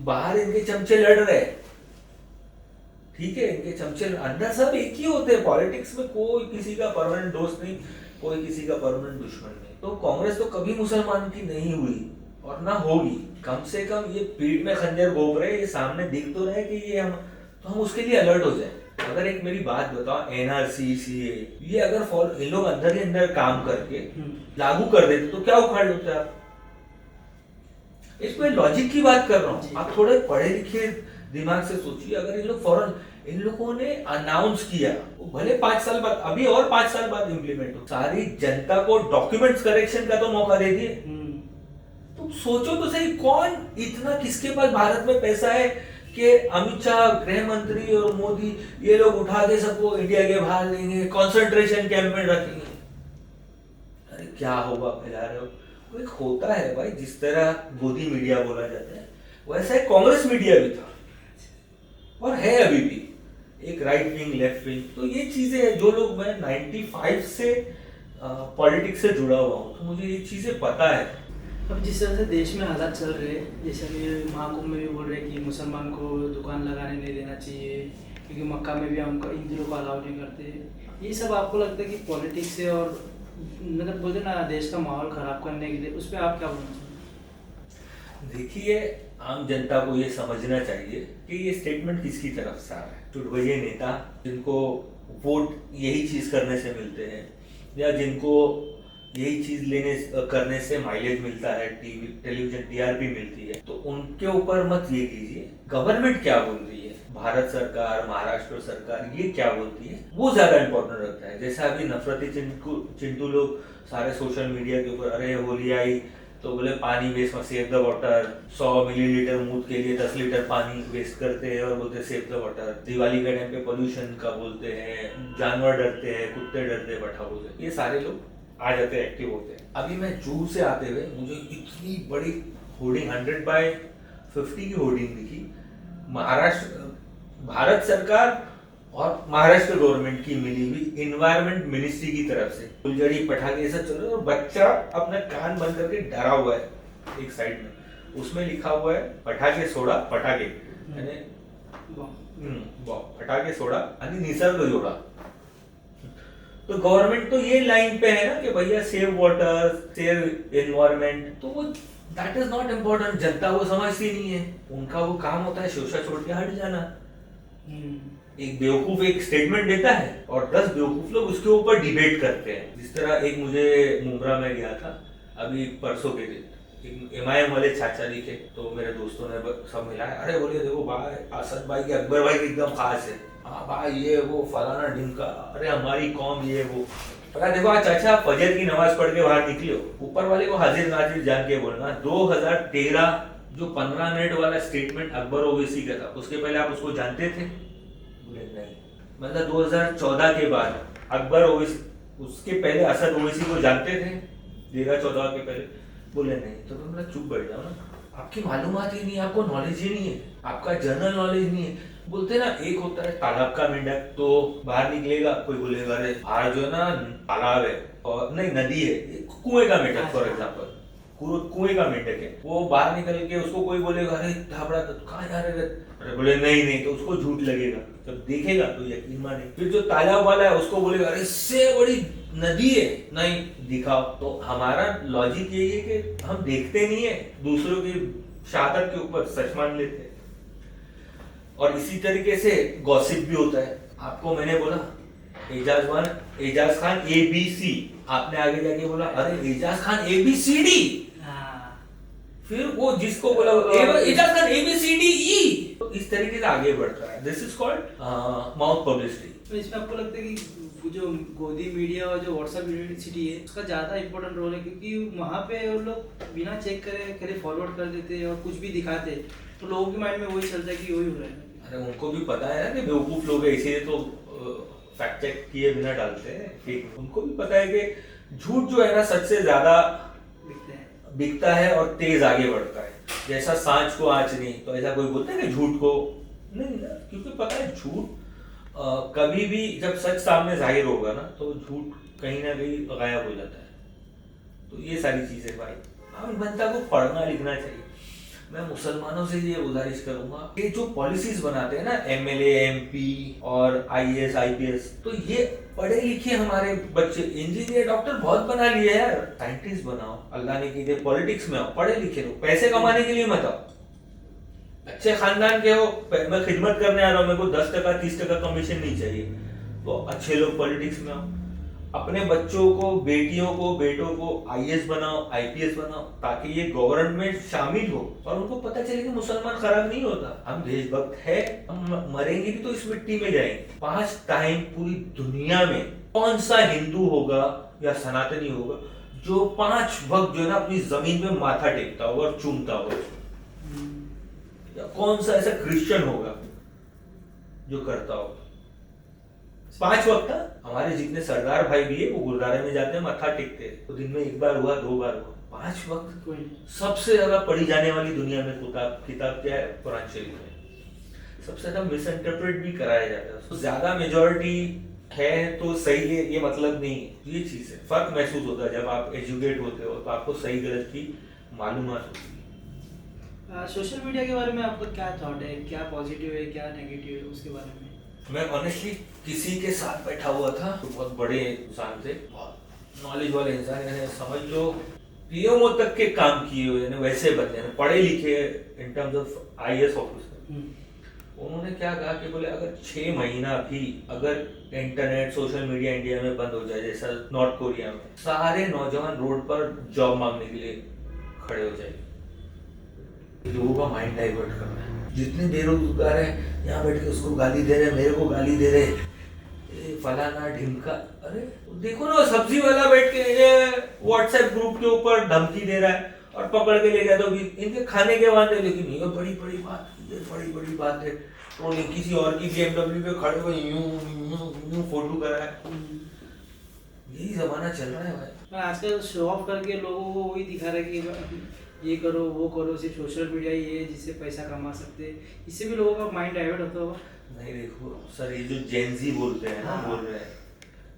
बाहर इनके चमचे लड़ रहे हैं, ठीक है, इनके चमचे अंदर सब एक ही होते हैं। पॉलिटिक्स में कोई किसी का परमानेंट दोस्त नहीं, कोई किसी का परमानेंट दुश्मन नहीं। तो कांग्रेस तो कभी मुसलमान की नहीं हुई और ना होगी। कम से कम ये पीठ में खंजर घोंप रहे, ये सामने दिख तो रहे कि ये हम उसके लिए अलर्ट हो जाए। अगर एक मेरी बात बताओ, एनआरसी, सीए, ये अगर इन लोग अंदर ही अंदर काम करके लागू कर देते तो क्या उखाड़ लेते आप? इसमें लॉजिक की बात कर रहा हूँ, आप थोड़े पढ़े लिखे दिमाग से सोचिए। अगर इन लोगों ने अनाउंस किया, वो भले 5 साल बाद, अभी और 5 साल बाद इम्प्लीमेंट हो, सारी जनता को डॉक्यूमेंट्स करेक्शन का तो मौका दे दिए। तो सोचो तो सही, कौन इतना, किसके पास भारत में पैसा है कि अमित शाह, गृह मंत्री और मोदी ये लोग उठा के सबको इंडिया के बाहर लेंगे, कंसंट्रेशन कैंप में रखेंगे? अरे क्या होगा फैला रहे हो? वो एक होता है भाई, जिस तरह गोदी मीडिया बोला जाता है, वैसा एक कांग्रेस मीडिया भी था और है अभी भी, एक राइट विंग, लेफ्ट विंग। तो ये चीजें हैं जो लोग, मैं 95 से पॉलिटिक्स से जुड़ा हुआ हूँ, तो मुझे ये चीजें पता है। अब जिस तरह से देश में हालात चल रहे हैं, जैसे अभी महाकुंभ में भी बोल रहे हैं कि मुसलमान को दुकान लगाने नहीं देना चाहिए, क्योंकि मक्का में भी हम हिंदुओं को अलाउ नहीं करते। ये सब आपको लगता है कि पॉलिटिक्स से और मतलब बोलते ना देश का माहौल खराब करने के लिए, उस पर आप क्या बोलना चाहिए? देखिए, आम जनता को ये समझना चाहिए कि ये स्टेटमेंट किसकी तरफ से आ रहा है। चुटभैये नेता जिनको वोट यही चीज करने से मिलते हैं, या जिनको यही चीज करने से माइलेज मिलता है, टीवी टेलीविजन टीआरपी मिलती है, तो उनके ऊपर मत ये कीजिए। गवर्नमेंट क्या बोल रही है, भारत सरकार, महाराष्ट्र सरकार ये क्या बोलती है, वो ज्यादा इंपॉर्टेंट रखता है। जैसा अभी नफरती चिंटू लोग सारे सोशल मीडिया के ऊपर, अरे होली आई तो बोले पानी वेस्ट मत, सेव द वाटर, 100 मिलीलीटर मूत के लिए 10 लीटर पानी वेस्ट करते हैं और बोलते सेव द वाटर। दिवाली के टाइम पे पोल्यूशन का बोलते हैं, जानवर डरते हैं, कुत्ते डरते हैं पटाखों से, ये सारे लोग आ जाते हैं, एक्टिव होते हैं। अभी मैं जू से आते हुए मुझे इतनी बड़ी होर्डिंग 100x50 की होर्डिंग दिखी, भारत सरकार और महाराष्ट्र गवर्नमेंट की मिली हुई इन्वायरमेंट मिनिस्ट्री की तरफ से फुलझड़ी पटाखे ऐसा चल रहा है, और बच्चा अपना कान बंद करके डरा हुआ है एक साइड में। उसमें लिखा हुआ है पटाखे सोडा, पटाखे यानी फटाके सोडा आणि निसर्ग जोडा। तो गवर्नमेंट तो ये लाइन पे है ना कि भैया सेव वाटर, सेव एनवायरमेंट, तो वो दैट इज नॉट इम्पोर्टेंट। जनता वो समझती नहीं है, उनका वो काम होता है शोषा छोड़ के हट जाना। एक बेवकूफ एक स्टेटमेंट देता है और 10 बेवकूफ लोग उसके ऊपर डिबेट करते हैं। जिस तरह एक मुझे मुंब्रा में गया था अभी परसों के दिन, MIM वाले चाचा दिखे, तो मेरे दोस्तों ने सब मिलाया, अरे बोले देखो भाई असद भाई के अकबर भाई की एकदम खास है, हाँ भाई ये वो फलाना ढिमका, अरे हमारी कौम ये वो। अरे देखो चाचा फजर की नमाज पढ़ के बाहर निकलो, ऊपर वाले को हाजिर नाजिर जान के बोलना। 2013 जो 15 मिनट वाला स्टेटमेंट अकबर ओवैसी का था, उसके पहले आप उसको जानते थे? बोले नहीं। मतलब 2014 के बाद अकबर ओवैसी, उसके पहले असद ओवैसी को जानते थे 13-14 के पहले? बोले नहीं। तो मतलब चुप बैठ जाओ ना, आपकी मालूमात ही नहीं है, आपको नॉलेज ही नहीं है, आपका जनरल नॉलेज नहीं है। बोलते ना एक होता है तालाब का मेंढक, तो बाहर निकलेगा कोई बोलेगा अरे बाहर जो है ना तालाब है और नहीं नदी है, कुएं का मेंढक फॉर एग्जाम्पल, कुएं का मेंढक है, वो बाहर निकल के उसको कोई बोलेगा अरे धाबड़ा तो कहाँ जा रहे, अरे बोले नहीं, तो उसको झूठ लगेगा, जब देखेगा तो यकीन माने। फिर जो तालाब वाला है उसको बोलेगा अरे इससे बड़ी नदी है, नहीं दिखाओ। तो हमारा लॉजिक यही है कि हम देखते नहीं है, दूसरों की शहादत के ऊपर सच मान लेते हैं। और इसी तरीके से गॉसिप भी होता है। आपको मैंने बोला एजाज खान ABC, आपने आगे जाके बोला अरे एजाज खान ABCD, फिर वो जिसको बोला एजाज खान ABCDE, तो इस तरीके से आगे बढ़ता है। This is called mouth publicity. तो इसमें आपको लगता है कि जो गोदी मीडिया और जो व्हाट्सएप यूनिवर्सिटी है उसका ज्यादा इंपॉर्टेंट रोल है, क्योंकि वहाँ पे वो लोग बिना चेक करे फॉरवर्ड कर देते हैं और कुछ भी दिखाते हैं, तो लोगों के माइंड में वही चलता है कि वही हो रहा है। अरे उनको भी पता है ना कि बेवकूफ लोग हैं, इसीलिए तो फैक्ट चेक किए बिना डालते हैं फेक। उनको भी पता है कि झूठ जो है ना सच से ज्यादा बिकता है और तेज आगे बढ़ता है। जैसा सांच को आंच नहीं, तो ऐसा कोई बोलता है कि झूठ को नहीं, क्योंकि पता है झूठ कभी भी जब सच सामने जाहिर होगा ना तो झूठ कहीं ना कहीं गायब हो जाता है। तो ये सारी चीजें भाई, आम जनता को पढ़ना लिखना चाहिए। मैं मुसलमानों से ये गुजारिश करूंगा कि जो पॉलिसीज बनाते हैं ना एमएलए एमपी और आईएएस आईपीएस, तो ये पढ़े लिखे हमारे बच्चे इंजीनियर डॉक्टर बहुत बना लिए यार, साइंटिस्ट बनाओ, अल्लाह ने की पॉलिटिक्स में आओ, पढ़े लिखे लोग, पैसे कमाने के लिए मत आओ, अच्छे खानदान के हो, मैं खिदमत करने आ रहा हूँ, मेरे को 10% 30% कमीशन नहीं चाहिए, तो अच्छे लोग पॉलिटिक्स में आओ, अपने बच्चों को बेटियों को बेटों को आईएएस बनाओ आईपीएस बनाओ, ताकि ये गवर्नमेंट में शामिल हो और उनको पता चले कि मुसलमान खराब नहीं होता, हम देशभक्त है, हम मरेंगे भी तो इस मिट्टी में जाएंगे। 5 टाइम पूरी दुनिया में कौन सा हिंदू होगा या सनातनी होगा जो 5 वक्त जो है ना अपनी जमीन में माथा टेकता होगा और चूमता होगा, या कौन सा ऐसा क्रिश्चियन होगा जो करता होगा? 5 वक्त था। हमारे जितने सरदार भाई भी है वो गुरुद्वारे में जाते हैं, मत्था टेकते हैं, तो दिन में 1 बार हुआ 2 बार हुआ, 5 वक्त कोई नहीं। सबसे ज्यादा पढ़ी जाने वाली दुनिया में किताब क्या है? कुरान शरीफ है। सबसे ज्यादा मिसइंटरप्रेट भी कराया जाता है, तो ज्यादा मेजोरिटी है तो सही है ये मतलब नहीं, ये चीज है, फर्क महसूस होता है जब आप एजुकेट होते हो तो आपको सही गलत की मालूमात होती है। सोशल मीडिया के बारे में आपका क्या थॉट है, क्या पॉजिटिव है क्या नेगेटिव है, उसके बारे में? मैं ऑनेस्टली किसी के साथ बैठा हुआ था तो बहुत बड़े इंसान थे, बहुत नॉलेज वाले इंसान, यानी समझ लो पीएमओ तक के काम किए हुए, वैसे बंदे पढ़े लिखे in terms of IAS officer. उन्होंने क्या कहा कि बोले अगर 6 महीना भी अगर इंटरनेट सोशल मीडिया इंडिया में बंद हो जाए जैसा नॉर्थ कोरिया में, सारे नौजवान रोड पर जॉब मांगने के लिए खड़े हो जाएंगे। लोगों का माइंड डाइवर्ट करना है, जितने बेरोजगार है यहाँ बैठ के उसको गाली दे रहे, मेरे को गाली दे रहे, फलाना ढिमका, अरे देखो ना सब्जी वाला बैठ के व्हाट्सएप ग्रुप के ऊपर धमकी दे रहा है और पकड़ के ले गया, तो इनके खाने के वादे, लेकिन ये बड़ी बड़ी बात, ये बड़ी बड़ी बात है, ट्रोलिंग किसी और की BMW पे खड़े हुए यूं फोटो करा है, यही जमाना चल रहा है भाई। आजकल शो ऑफ करके लोगों को वही दिखा रहा है कि ये करो वो करो, सिर्फ सोशल मीडिया ही है जिससे पैसा कमा सकते हैं, इससे भी लोगों का माइंड डाइवर्ट होता होगा। नहीं देखो सर, ये जो जेनजी बोलते हैं ना, बोल रहे हैं,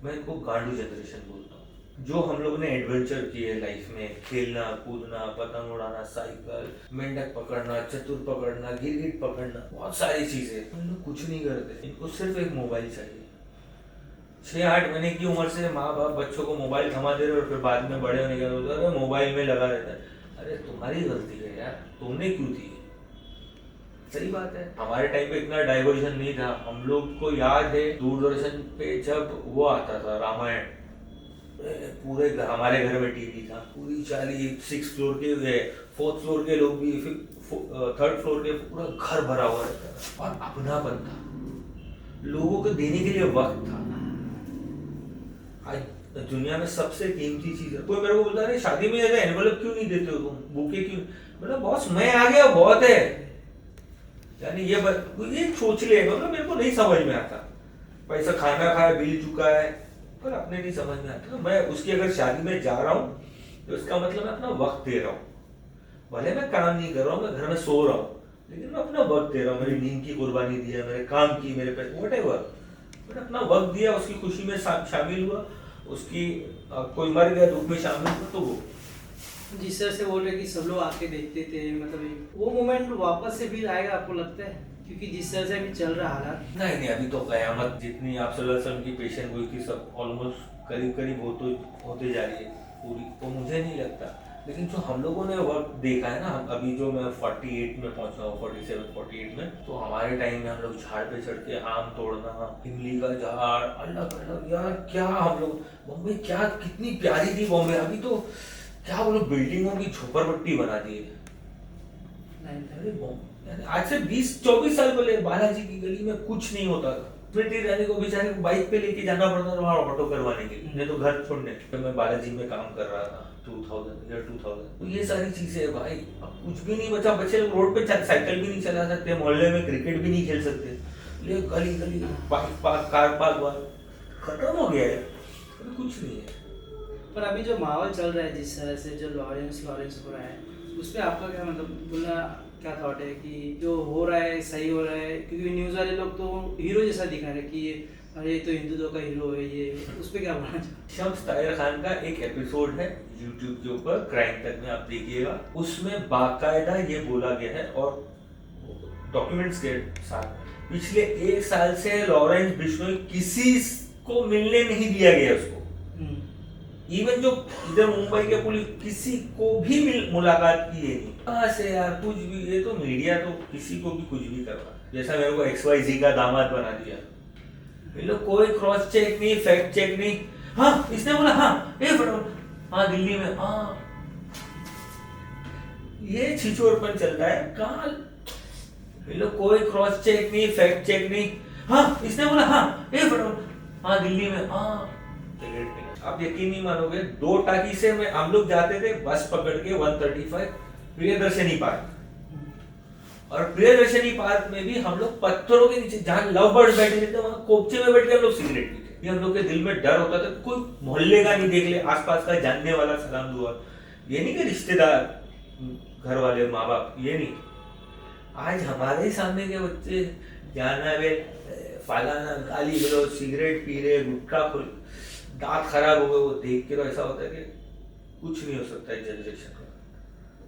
मैं इनको गांडू जनरेशन बोलता हूँ। जो हम लोगों ने एडवेंचर किए लाइफ में, खेलना कूदना, पतंग उड़ाना, साइकिल, मेंढक पकड़ना, चतुर पकड़ना, गिरगिट पकड़ना, बहुत सारी चीजें, हम लोग कुछ नहीं करते, इनको सिर्फ एक मोबाइल चाहिए। 6-8 महीने की उम्र से माँ बाप बच्चों को मोबाइल थमा दे रहे और फिर बाद में बड़े होने के बाद मोबाइल में लगा रहता है। अरे तुम्हारी गलती है यार, तुमने क्यों दी? सही बात है, हमारे टाइम पे इतना डाइवर्जन नहीं था। हम लोग को याद है दूरदर्शन पे जब वो आता था रामायण, पूरे हमारे घर में टीवी था, पूरी 6 फ्लोर के 4th फ्लोर के लोग भी, 3rd फ्लोर के, पूरा घर भरा हुआ रहता था और अपनापन था, लोगों को देने के लिए वक्त था। आज दुनिया में सबसे कीमती चीज है, कोई मेरे को बोलता है शादी में जाकर एनवेलप क्यों नहीं देते हो तुम, बुके क्यों, मतलब बॉस मैं आ गया बहुत है, यानी ये सोच ले, मतलब मेरे को नहीं समझ में आता, पैसा खाना खाया बिल चुका है पर अपने नहीं समझ में आता, तो मैं उसकी अगर शादी में जा रहा हूँ तो इसका मतलब मैं अपना वक्त दे रहा हूँ, भले मैं काम नहीं कर रहा हूँ, मैं घर में सो रहा हूँ, लेकिन मैं अपना वक्त दे रहा हूँ, मेरी नींद की कुर्बानी दी है, मेरे काम की, मेरे पैसे व्हाटएवर, मैंने अपना वक्त दिया, उसकी खुशी में शामिल हुआ, उसकी कोई मर गया दुख में शामिल हुआ, तो वो जिस तरह से बोल रहे कि सब लोग आके देखते थे, मतलब वो मोमेंट वापस से फिर आएगा आपको लगता है? क्योंकि जिस तरह से अभी चल रहा हालात, नहीं अभी तो कयामत जितनी आप सल्लल्लाहु अलैहि वसल्लम की पेशेंट गोई थी सब ऑलमोस्ट करीब करीब होते जा रही है पूरी, तो मुझे नहीं लगता। लेकिन जो हम लोगों ने वक्त देखा है ना, अभी जो मैं 48 में पहुंचा हूँ, 47-48 में, तो हमारे टाइम में हम लोग झाड़ पे चढ़ के आम तोड़ना, इमली का झाड़, अलग अलग, यार क्या हम लोग, बॉम्बे क्या कितनी प्यारी थी बॉम्बे, अभी तो क्या वो लोग बिल्डिंगों की झोपड़पट्टी बना दी है। अरे आज से 20-24 साल पहले बालाजी की गली में कुछ नहीं होता था, स्मृति ईरानी को बेचारे को बाइक पे लेके जाना पड़ता था वहाँ ऑटो करवाने के लिए, नहीं तो घर छोड़ने। तो मैं बालाजी में काम कर रहा था 2000, तो ये सारी चीजें है भाई, अब कुछ भी नहीं बचा, बच्चे लोग रोड पे साइकिल भी नहीं चला सकते, मोहल्ले में क्रिकेट भी नहीं खेल सकते, ले गली गली बाइक पार्क, कार पार्क, खत्म हो गया है, अभी कुछ नहीं है। पर अभी जो माहौल चल रहा है जिस तरह से, जो लॉरेंस हो रहा है, उस पर आपका क्या मतलब बोलना क्या थॉट है कि जो हो रहा है सही हो रहा है? क्योंकि न्यूज़ वाले लोग तो हीरो जैसा दिखा रहे हैं कि ये अरे ये तो हिंदुत्व का हीरो है, ये उस पे क्या बोलना चाहते शम्स ताहिर खान का एक एपिसोड है यूट्यूब के ऊपर, क्राइम तक में, आप देखिएगा। उसमें बाकायदा ये बोला गया है और डॉक्यूमेंट्स के साथ, पिछले 1 साल से लॉरेंस बिश्नोई किसी को मिलने नहीं दिया गया उसको। इवन जो इधर मुंबई के पुलिस किसी को भी मुलाकात की है नहीं। कहाँ से यार, कुछ भी, ये तो मीडिया तो किसी को भी कुछ भी करवा, जैसा मेरे को XYZ का दामाद बना दिया। ये लोग कोई क्रॉस चेक नहीं, फैक्ट चेक नहीं। हाँ इसने बोला, हाँ ये फटाफट, हाँ दिल्ली में, हाँ ये छिछोरपन चलता है कहाँ। ये लोग कोई क्रॉस चेक नहीं, फैक्ट चेक नहीं। हाँ इसने बोला, हाँ ये फटाफट, हाँ दिल्ली में, हाँ। आप यकीन नहीं मानोगे, 2 टाकी से में हम लोग जाते थे बस पकड़ के 135 प्रियदर्शनी पार्क, और प्रियदर्शनी पार्क में भी हम लोग पत्थरों के नीचे, जहाँ लव बर्ड्स बैठे थे वहां कोपचे में बैठ के हम लोग सिगरेट पीते। ये हम लोग के दिल में डर होता था, कोई मोहल्ले का नहीं देख ले, आसपास का जानने वाला सलाम दुआ, ये नहीं कि रिश्तेदार, घर वाले, माँ बाप, ये नहीं। आज हमारे सामने के बच्चे जाना वे फालाना, गाली गलौज, सिगरेट पी रहे, गुटखा खोल, दांत खराब हो गए, वो देख के तो ऐसा होता है कि कुछ नहीं हो सकता इस जनरेशन का,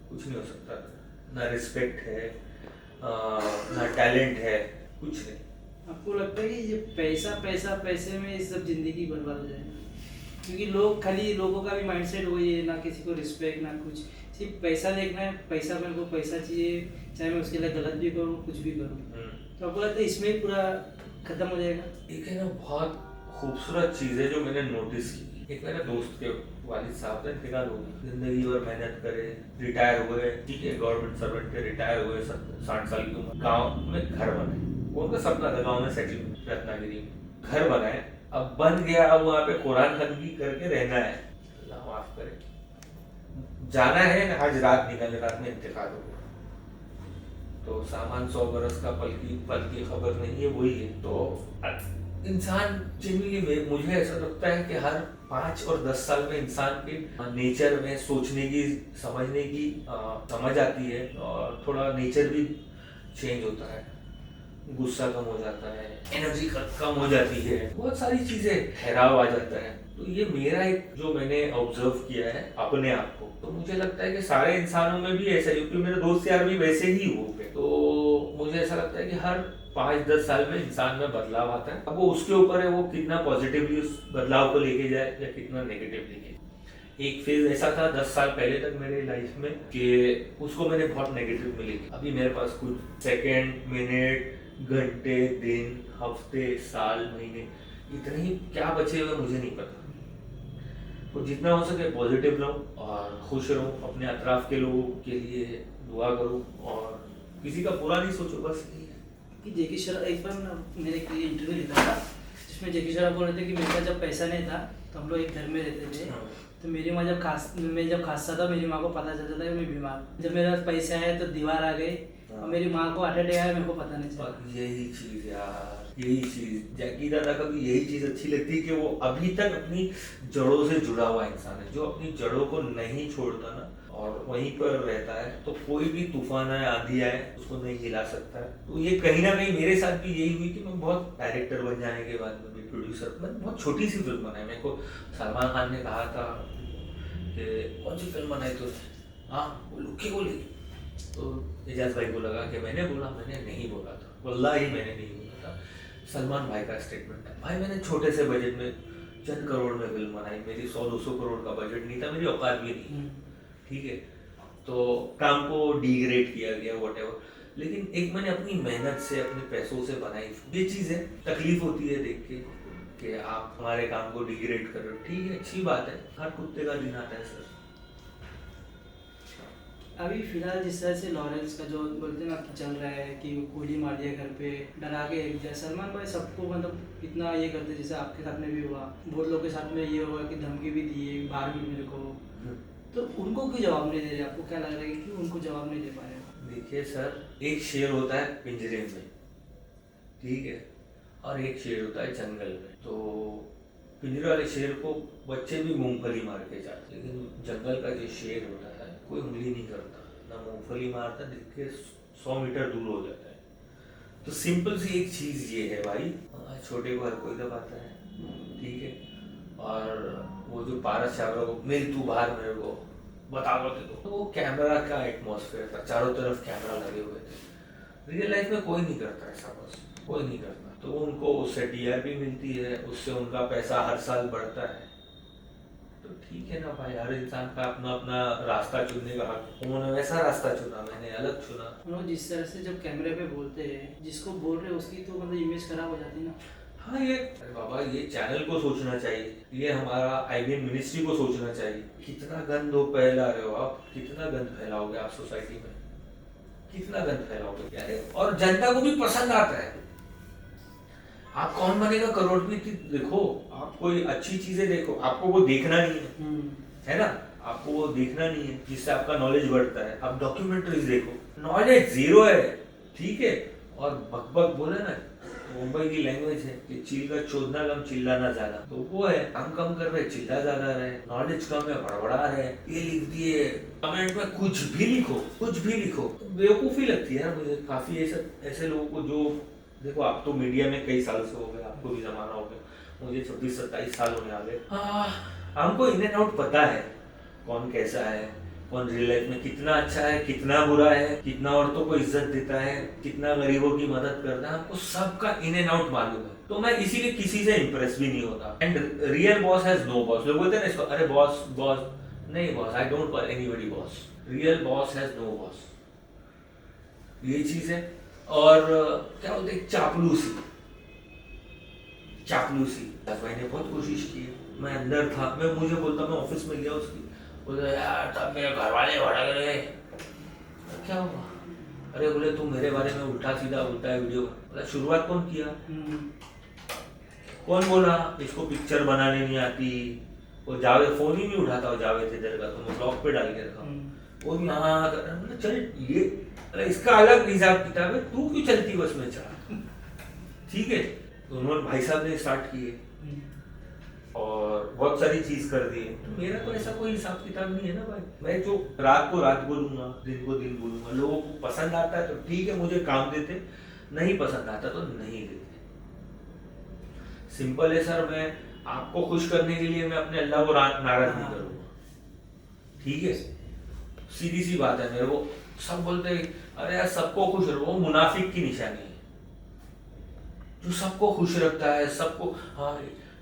कुछ नहीं हो सकता। ना रिस्पेक्ट है, ना टैलेंट है, कुछ नहीं। आपको लगता है कि ये पैसा पैसा पैसे में ये सब जिंदगी बर्बाद हो जाएगी? क्योंकि लोग, खाली लोगों का भी माइंडसेट वही है, ना किसी को रिस्पेक्ट, ना कुछ, सिर्फ पैसा देखना है, पैसा, मेरे को पैसा चाहिए, चाहे मैं उसके लिए गलत भी करूँ, कुछ भी करूँ। तो आपको लगता है इसमें ही पूरा खत्म हो जाएगा? एक है ना बहुत खूबसूरत चीज़ है जो मैंने नोटिस की। एक मेरे दोस्त के वालिद साहब थे, इंतकाल हो गया, जिंदगी भर मेहनत करे, रिटायर हुए, ठीक है, गवर्नमेंट सर्वेंट थे, रिटायर हुए, 60 साल की उम्र, गाँव में घर बनाए, वो उनका सपना था गाँव में सेटल, रत्नागिरी में घर बनाए, अब बन गया, अब वहाँ पे कुरान खनगी करके रहना है, अल्लाह माफ करे, जाना है, आज रात निकलने, रात में इंतकाल हो गया। तो सामान 100 बरस का पल की खबर नहीं है, वही है। तो इंसान जनरली, मुझे ऐसा लगता है कि हर 5 और 10 साल में इंसान के नेचर में सोचने की, समझने की समझ आती है, और थोड़ा नेचर भी चेंज होता है, गुस्सा कम हो जाता है, एनर्जी कम हो जाती है, बहुत सारी चीजें, ठहराव आ जाता है। तो ये मेरा एक, जो मैंने ऑब्जर्व किया है अपने आप को, तो मुझे लगता है कि सारे इंसानों में भी ऐसा ही, क्योंकि मेरे दोस्त यार भी वैसे ही हो गए। तो मुझे ऐसा लगता है कि हर 5-10 साल में इंसान में बदलाव आता है। अब वो उसके ऊपर है, वो कितना पॉजिटिवली उस बदलाव को लेके जाए या कितना नेगेटिवली। एक फेज ऐसा था 10 साल पहले तक मेरे लाइफ में कि उसको मैंने बहुत नेगेटिव मिली। अभी मेरे पास कुछ सेकंड, मिनट, घंटे, दिन, हफ्ते, साल, महीने, इतने ही क्या बचे हुए मुझे नहीं पता। तो जितना हो सके पॉजिटिव रहो और खुश रहो, अपने अतराफ के लोगों के लिए दुआ करो और किसी का बुरा नहीं सोचो, बस यही है। कि जैकी श्रॉफ, एक बार ना मैंने एक इंटरव्यू लिखा था जिसमें जैकी श्रॉफ बोल रहे थे कि मेरे पास जब पैसा नहीं था तो हम लोग एक घर में रहते थे, तो मेरी माँ मैं जब खांसता था, मेरी माँ को पता चलता था कि मैं बीमार, जब मेरे पास पैसे आए तो दीवार आ गई और मेरी माँ को हार्ट अटैक आया, मेरे को पता नहीं चला। यही चीज यार, यही चीज जैकी दादा का भी यही चीज अच्छी लगती है कि वो अभी तक अपनी जड़ों से जुड़ा हुआ इंसान है, जो अपनी जड़ों को नहीं छोड़ता ना और वहीं पर रहता है, तो कोई भी तूफान आए, आंधी आए, उसको नहीं हिला सकता है। तो ये कहीं ना कहीं मेरे साथ भी यही हुई कि मैं बहुत डायरेक्टर बन जाने के बाद में भी प्रोड्यूसर, मैं बहुत छोटी सी फिल्म बनाई। मेरे को सलमान खान ने कहा था कि कौन सी फिल्म बनाई तो, हाँ वो लुक्की बोली, तो एजाज भाई को लगा कि मैंने बोला, मैंने नहीं बोला था, वल्लाही मैंने नहीं बोला था, सलमान भाई का स्टेटमेंट था। भाई मैंने छोटे से बजट में चंद करोड़ में फिल्म बनाई, मेरी 100-200 करोड़ का बजट नहीं था, मेरी औकात भी नहीं, ठीक है। तो काम को डिग्रेड किया गया व्हाटएवर, लेकिन एक मैंने अपनी मेहनत से, अपने पैसों से बनाई। ये चीज़ है, तकलीफ होती है देख के कि आप हमारे काम को डिग्रेड कर रहे हो, ठीक है, अच्छी बात है, हर कुत्ते का दिन आता है सर। अभी फिलहाल जिस तरह से लॉरेंस का जो बोलते हैं ना कि चल रहा है कि गोली मार दिया घर पे, डरा के एक दिया, सलमान भाई सबको मतलब इतना ये करते, जैसे आपके साथ में भी हुआ, बहुत लोगों के साथ में ये हुआ कि धमकी भी दी है, बाहर भी मेरे को, तो उनको क्यों जवाब नहीं दे रहे? आपको क्या लग रहा है कि क्यों उनको जवाब नहीं दे पा रहे? देखिए सर, एक शेर होता है पिंजरे में, ठीक है, और एक शेर होता है जंगल में। तो पिंजरे वाले शेर को बच्चे भी मूंगफली मार के जाते, लेकिन जंगल का जो शेर होता है कोई उंगली नहीं करता, ना मूंगफली मारता, देख के 100 मीटर दूर हो जाता है। तो सिंपल सी एक चीज ये है भाई, छोटे को हर कोई दबाता है, ठीक है। और वो जो पारस छाबड़ा को मेरी तू बाहर मेरे को बता दो, तो वो कैमरा का एटमॉस्फेयर था, चारों तरफ कैमरा लगे हुए थे। रियल लाइफ में कोई नहीं करता ऐसा, बस कोई नहीं करता। तो उनको उससे टीआरपी मिलती है, उससे उनका पैसा हर साल बढ़ता है। तो ठीक है ना भाई, हर इंसान का अपना अपना रास्ता चुनने का हक। उन्होंने वैसा रास्ता चुना, मैंने अलग चुना। वो जिस तरह से जब कैमरे पे बोलते हैं, जिसको बोल रहे हैं उसकी तो मतलब इमेज खराब हो जाती है ना। हाँ, ये अरे बाबा, ये चैनल को सोचना चाहिए, ये हमारा आईबीएम मिनिस्ट्री को सोचना चाहिए। कितना गंद फैला रहे हो आप, कितना गंद फैलाओगे आप सोसाइटी में, कितना गंद फैलाओगे यार। और जनता को भी पसंद आता है। आप कौन बनेगा करोड़पति देखो, आप कोई अच्छी चीजें देखो, आपको वो देखना नहीं है ना, आपको वो देखना नहीं है जिससे आपका नॉलेज बढ़ता है। आप डॉक्यूमेंट्रीज देखो, नॉलेज जीरो है, ठीक है। और बकबक बोले ना, मुंबई की लैंग्वेज है कि चील का चोदना कम चिल्लाना ज्यादा, तो वो है, हम कम कर रहे चिल्ला ज्यादा रहे, नॉलेज कम है बड़बड़ा रहे, ये लिख दिए कमेंट में, कुछ भी लिखो, कुछ भी लिखो। बेवकूफी लगती है यार मुझे काफी ऐसे लोगों को जो, देखो आप तो मीडिया में कई साल से हो गए, आपको भी जमाना हो गया, मुझे 26-27 साल होने आ गए। हमको इन एंड आउट पता है कौन कैसा है, कौन रियल लाइफ में कितना अच्छा है, कितना बुरा है, कितना औरतों को इज्जत देता है, कितना गरीबों की मदद करता है, हमको सबका इन एंड आउट मालूम है। तो मैं इसीलिए किसी से इंप्रेस भी नहीं होता। And real boss has no boss. लोग बोलते हैं ना इसको, अरे बॉस बॉस नहीं, boss I don't call anybody boss, real boss has no boss, ये चीज है। और क्या बोलते हैं, चापलूसी। भाई ने बहुत कोशिश की, मैं अंदर था, मैं मुझे बोलता, मैं ऑफिस में गया उसकी, बोले यार तब मेरे घर वाले भड़क गए। क्या हुआ? अरे बोले तू मेरे बारे में उल्टा सीधा बोलता है वीडियो। बोला शुरुआत कौन किया? कौन बोला इसको पिक्चर बनाने नहीं आती? वो जावेद फोन ही नहीं उठाता, वो जावेद इधर का, तो मैं ब्लॉग पे डाल के रखा, वो भी हाँ चल ये, अरे इसका अलग हिसाब किताब है, तू क्यों चलती बस में चला, ठीक है। तो उन्होंने भाई साहब ने स्टार्ट किए और बहुत सारी चीज कर दी। तो मेरा तो ऐसा कोई हिसाब किताब नहीं है ना भाई, मैं जो रात को रात बोलूंगा, दिन को दिन बोलूंगा। लोगों को पसंद आता है तो ठीक है, मुझे काम देते, नहीं पसंद आता तो नहीं देते, सिंपल है सर। मैं आपको खुश करने के लिए मैं अपने अल्लाह को नाराज नहीं करूंगा, ठीक है, सीधी सी बात है। मेरे को सब बोलते अरे यार सबको खुश रखो, वो मुनाफिक की निशानी है जो सबको खुश रखता है, सबको हाँ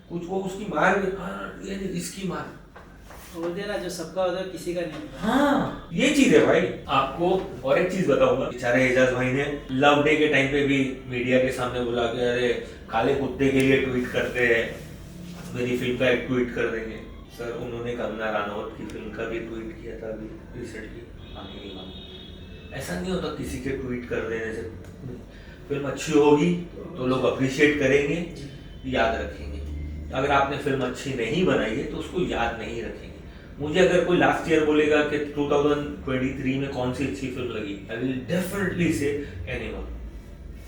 कुछ वो उसकी मार, हाँ ये इसकी मार बोलते ना, जो सबका होता है किसी का नहीं। हाँ ये चीज है भाई। आपको और एक चीज बताऊंगा, बेचारे एजाज भाई ने लव डे के टाइम पे भी मीडिया के सामने बोला कि अरे काले कुत्ते के लिए ट्वीट करते हैं, मेरी फिल्म का एक ट्वीट कर देंगे। सर उन्होंने कंगना रनौत की फिल्म का भी ट्वीट किया था अभी रिसेंटली, मांगी नहीं मांगी। ऐसा नहीं होता किसी के ट्वीट कर देने से फिल्म अच्छी होगी तो लोग अप्रिशिएट करेंगे, याद रखेंगे। अगर आपने फिल्म अच्छी नहीं बनाई है तो उसको याद नहीं रखेंगे। मुझे अगर कोई लास्ट ईयर बोलेगा कि 2023 में कौन सी अच्छी फिल्म लगी, आई विल डेफिनेटली से एनिमल।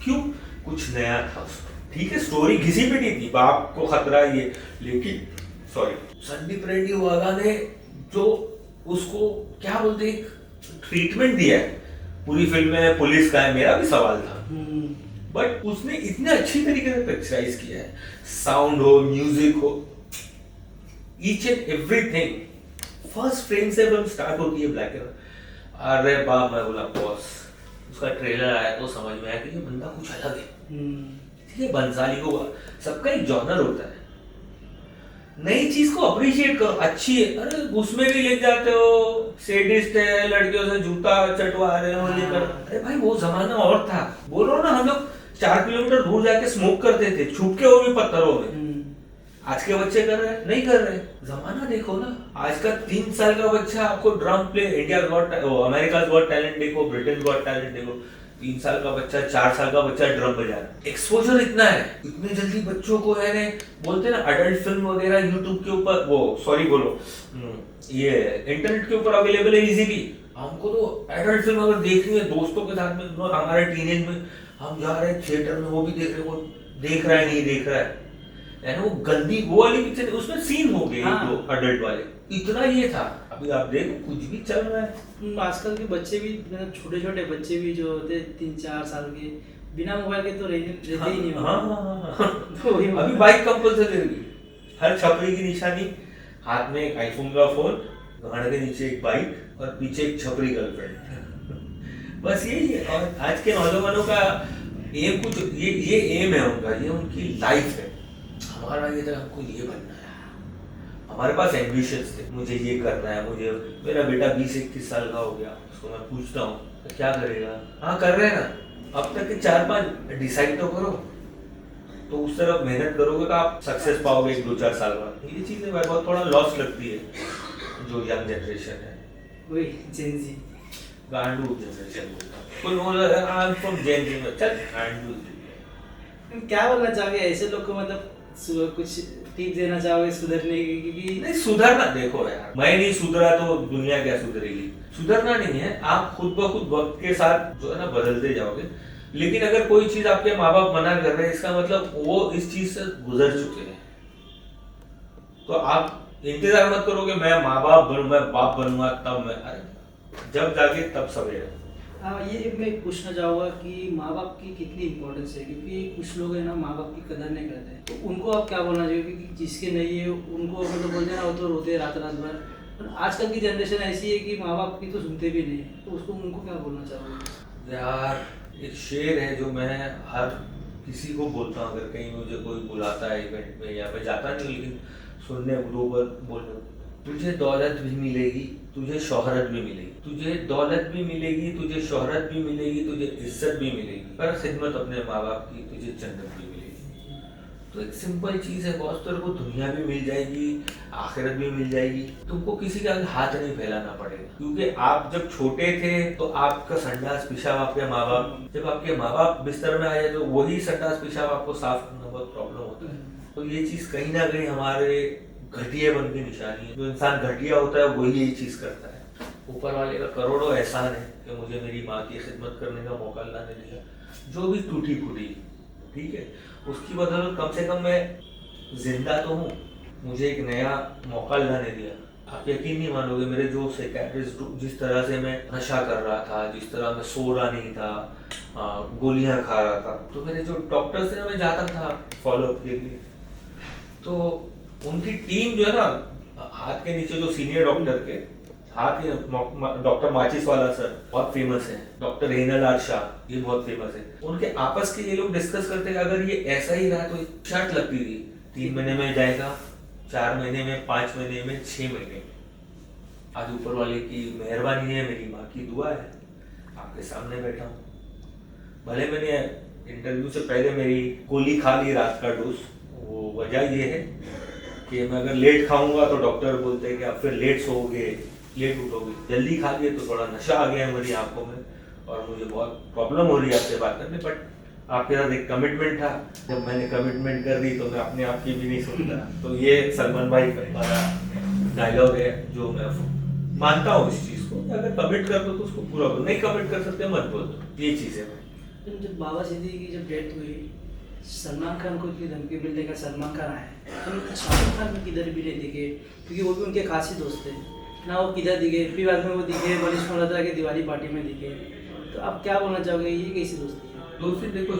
क्यों? कुछ नया था उसमें, ठीक है, स्टोरी घिसी पिटी थी, बाप को खतरा ये, लेकिन सॉरी संदीप रेड्डी वाला ने जो उसको क्या बोलते एक ट्रीटमेंट दिया है पूरी फिल्म में, पुलिस का है, मेरा भी सवाल था, बट उसने इतने अच्छी तरीके से पिक्चराइज किया है, साउंड हो, म्यूजिक हो, each and everything. First frame से फिल्म स्टार्ट होती है ब्लैक एंड, अरे बाप, मैं बोला बॉस, उसका ट्रेलर आया तो समझ में आया कि ये बंदा कुछ अलग है, ठीक है। बंसाली को सबका एक जॉनर होता है, नई चीज को अप्रिशिएट करो, अच्छी है। अरे उसमें भी लिख जाते हो सेडिस्ट है, लड़कियों से जूता चटवा रहे हो, ये कर, अरे भाई वो जमाना और था। बोल रहा हूँ ना, हम लोग 4 किलोमीटर दूर जाके स्मोक करते थे, छुप के, वो भी पत्थरों में। आज के बच्चे कर रहे हैं? नहीं कर रहे। जमाना देखो ना, आज का 3 साल का बच्चा आपको drum play, India got, America got talent देखो, ब्रिटेन गॉट टैलेंट देखो, 3 साल का बच्चा, 4 साल का बच्चा ड्रम बजा रहा है। एक्सपोजर इतना है, इतने जल्दी बच्चों को है, बोलते ना अडल्ट फिल्म वगैरह यूट्यूब के ऊपर, वो सॉरी बोलो ये इंटरनेट के ऊपर अवेलेबल है इजीली। हमको तो एडल्ट फिल्म अगर देखनी है दोस्तों के साथ में, हमारे टीनेज में हम जा रहे हैं थिएटर में, वो भी देख रहे, वो देख रहा है नहीं देख रहा है ना, वो गंदी वो वाली पिक्चर, उसमें सीन हो गए जो अडल्ट वाले, इतना ये था। अभी आप देखो कुछ भी चल रहा है। आजकल के बच्चे भी, मतलब छोटे छोटे बच्चे भी जो होते 3-4 साल के, बिना मोबाइल के तो रहते ही नहीं हाँ होंगे। हाँ हाँ हाँ। तो वही अभी बाइक कंपल्सरी होगी, हर छपरी की निशानी, हाथ में एक आईफोन का फोन, गाड़ के नीचे एक बाइक और पीछे एक छपरी गर्लफ्रेंड। बस यही है। और आज के नौजवानों का एम कुछ ये एम है उनका, ये उनकी लाइफ है। हमारा ये था हमको ये बनना है, हमारे पास एम्बिशंस थे, मुझे ये करना है, मुझे, मेरा बेटा 20-21 साल का हो गया, उसको मैं पूछता हूँ तो क्या करेगा, हाँ कर रहे हैं ना, अब तक के 4-5 डिसाइड तो करो, तो उस तरफ मेहनत करोगे तो आप सक्सेस पाओगे 1-2-4 साल बाद। ये चीजें बहुत थोड़ा लॉस लगती है जो यंग जनरेशन है, वही जेन जी। गांडू जनरेशन बोलता है कोई, बोल आई एम फ्रॉम जेन जी में, चल गांडू। क्या बोलना चाहोगे ऐसे लोग को, मतलब कुछ टिप देना चाहोगे सुधरने की? क्योंकि नहीं सुधरना, देखो यार मैं नहीं सुधरा तो दुनिया क्या सुधरेगी, सुधरना नहीं है, आप खुद ब खुद वक्त के साथ जो है ना बदलते जाओगे। लेकिन अगर कोई चीज आपके माँ बाप मना कर रहे हैं, इसका मतलब वो इस चीज से गुजर चुके हैं, तो आप इंतजार मत करो कि मैं माँ बाप बनूं, मैं बाप बनूंगा तब मैं, अरे जब जाके तब सवेरा। हाँ, ये मैं पूछना चाहूँगा कि माँ बाप की कितनी इम्पोर्टेंस है, क्योंकि कुछ लोग है ना माँ बाप की कदर नहीं करते, तो उनको आप क्या बोलना चाहिए? क्योंकि जिसके नहीं है उनको मतलब बोलते हैं ना, वो तो रोते हैं रात रात भर। पर आजकल की जनरेशन ऐसी है कि माँ बाप की तो सुनते भी नहीं है, तो उसको उनको क्या बोलना चाहोगे? यार एक शेर है जो मैं हर किसी को बोलता हूँ, अगर कहीं मुझे कोई बुलाता है इवेंट में, या मैं जाता नहीं लेकिन सुनने दो बार बोलने, तुझे दौलत भी मिलेगी, तुझे शोहरत भी मिलेगी, तुझे दौलत भी मिलेगी, तुझे शोहरत भी मिलेगी, तुझे इज्जत भी मिलेगी, पर खिदमत अपने माँ बाप की तुझे जन्नत भी मिलेगी। तो एक सिंपल चीज है बॉस, तेरे को दुनिया भी मिल जाएगी, आखिरत भी मिल जाएगी, तुमको किसी का हाथ नहीं फैलाना पड़ेगा। क्योंकि आप जब छोटे थे तो आपका संडास पेशाब आपके माँ बाप, जब आपके माँ बाप बिस्तर में आ जाए तो वही संडास पेशाब आपको साफ करना बहुत प्रॉब्लम होता है। तो ये चीज कहीं ना कहीं हमारे घटियापन की निशानी है। जो इंसान घटिया होता है वही यही चीज करता है। ऊपर वाले का करोड़ों एहसान है कि मुझे मेरी माँ की खिदमत करने का मौका अल्लाह ने दिया, जो भी टूटी फूटी, ठीक है, उसकी बदौलत कम से कम मैं जिंदा तो हूँ, मुझे एक नया मौका अल्लाह ने दिया। आप यकीन नहीं मानोगे, मेरे जो साइकियाट्रिस्ट, जिस तरह से मैं नशा कर रहा था, जिस तरह मैं सो रहा नहीं था, गोलियां खा रहा था, तो मेरे जो डॉक्टर से मैं जाता था फॉलोअप के लिए, तो उनकी टीम जो है ना, हाथ के नीचे जो सीनियर डॉक्टर के हाथ के, डॉक्टर माचिस वाला सर बहुत फेमस है, डॉक्टर रेनल आर शाह ये बहुत फेमस है, उनके आपस के ये लोग डिस्कस करते हैं अगर ये ऐसा ही रहा तो शर्त लगती थी 3 महीने में जाएगा, 4 महीने में, 5 महीने में, 6 महीने। आज ऊपर वाले की मेहरबानी है, मेरी माँ की दुआ है, आपके सामने बैठा हूँ। भले मैंने इंटरव्यू से पहले मेरी गोली खा ली रात का डोज, वो वजह ये है कि मैं अगर लेट खाऊंगा तो डॉक्टर बोलते हैं कि आप फिर लेट सोओगे, लेट उठोगे, जल्दी खा लिए तो थोड़ा नशा आ गया है मेरी आंखों में और मुझे बहुत प्रॉब्लम हो रही है आपसे बात करने। बट आपके साथ एक कमिटमेंट था, जब मैंने कमिटमेंट कर दी तो मैं अपने आप की भी नहीं सुनता। तो ये सलमान भाई का हमारा डायलॉग है जो मैं मानता हूँ इस चीज को, अगर कमिट कर दो तो उसको पूरा करो, नहीं कमिट कर सकते मत बोल दो, ये चीज है। जब बाबा सिद्दीकी की जब डेथ हुई, सलमान खान को इतनी धमकी मिलने का सलमान खान आए, हम शाहरुख खान को किधर भी नहीं दिखे, क्योंकि वो भी उनके खासी दोस्त थे ना, वो किधर दिखे, फिर बाद में वो दिखे मनीष मल्होत्रा के दिवाली पार्टी में दिखे। तो आप क्या बोलना चाहोगे, ये कैसी दोस्ती है? दोस्ती देखो,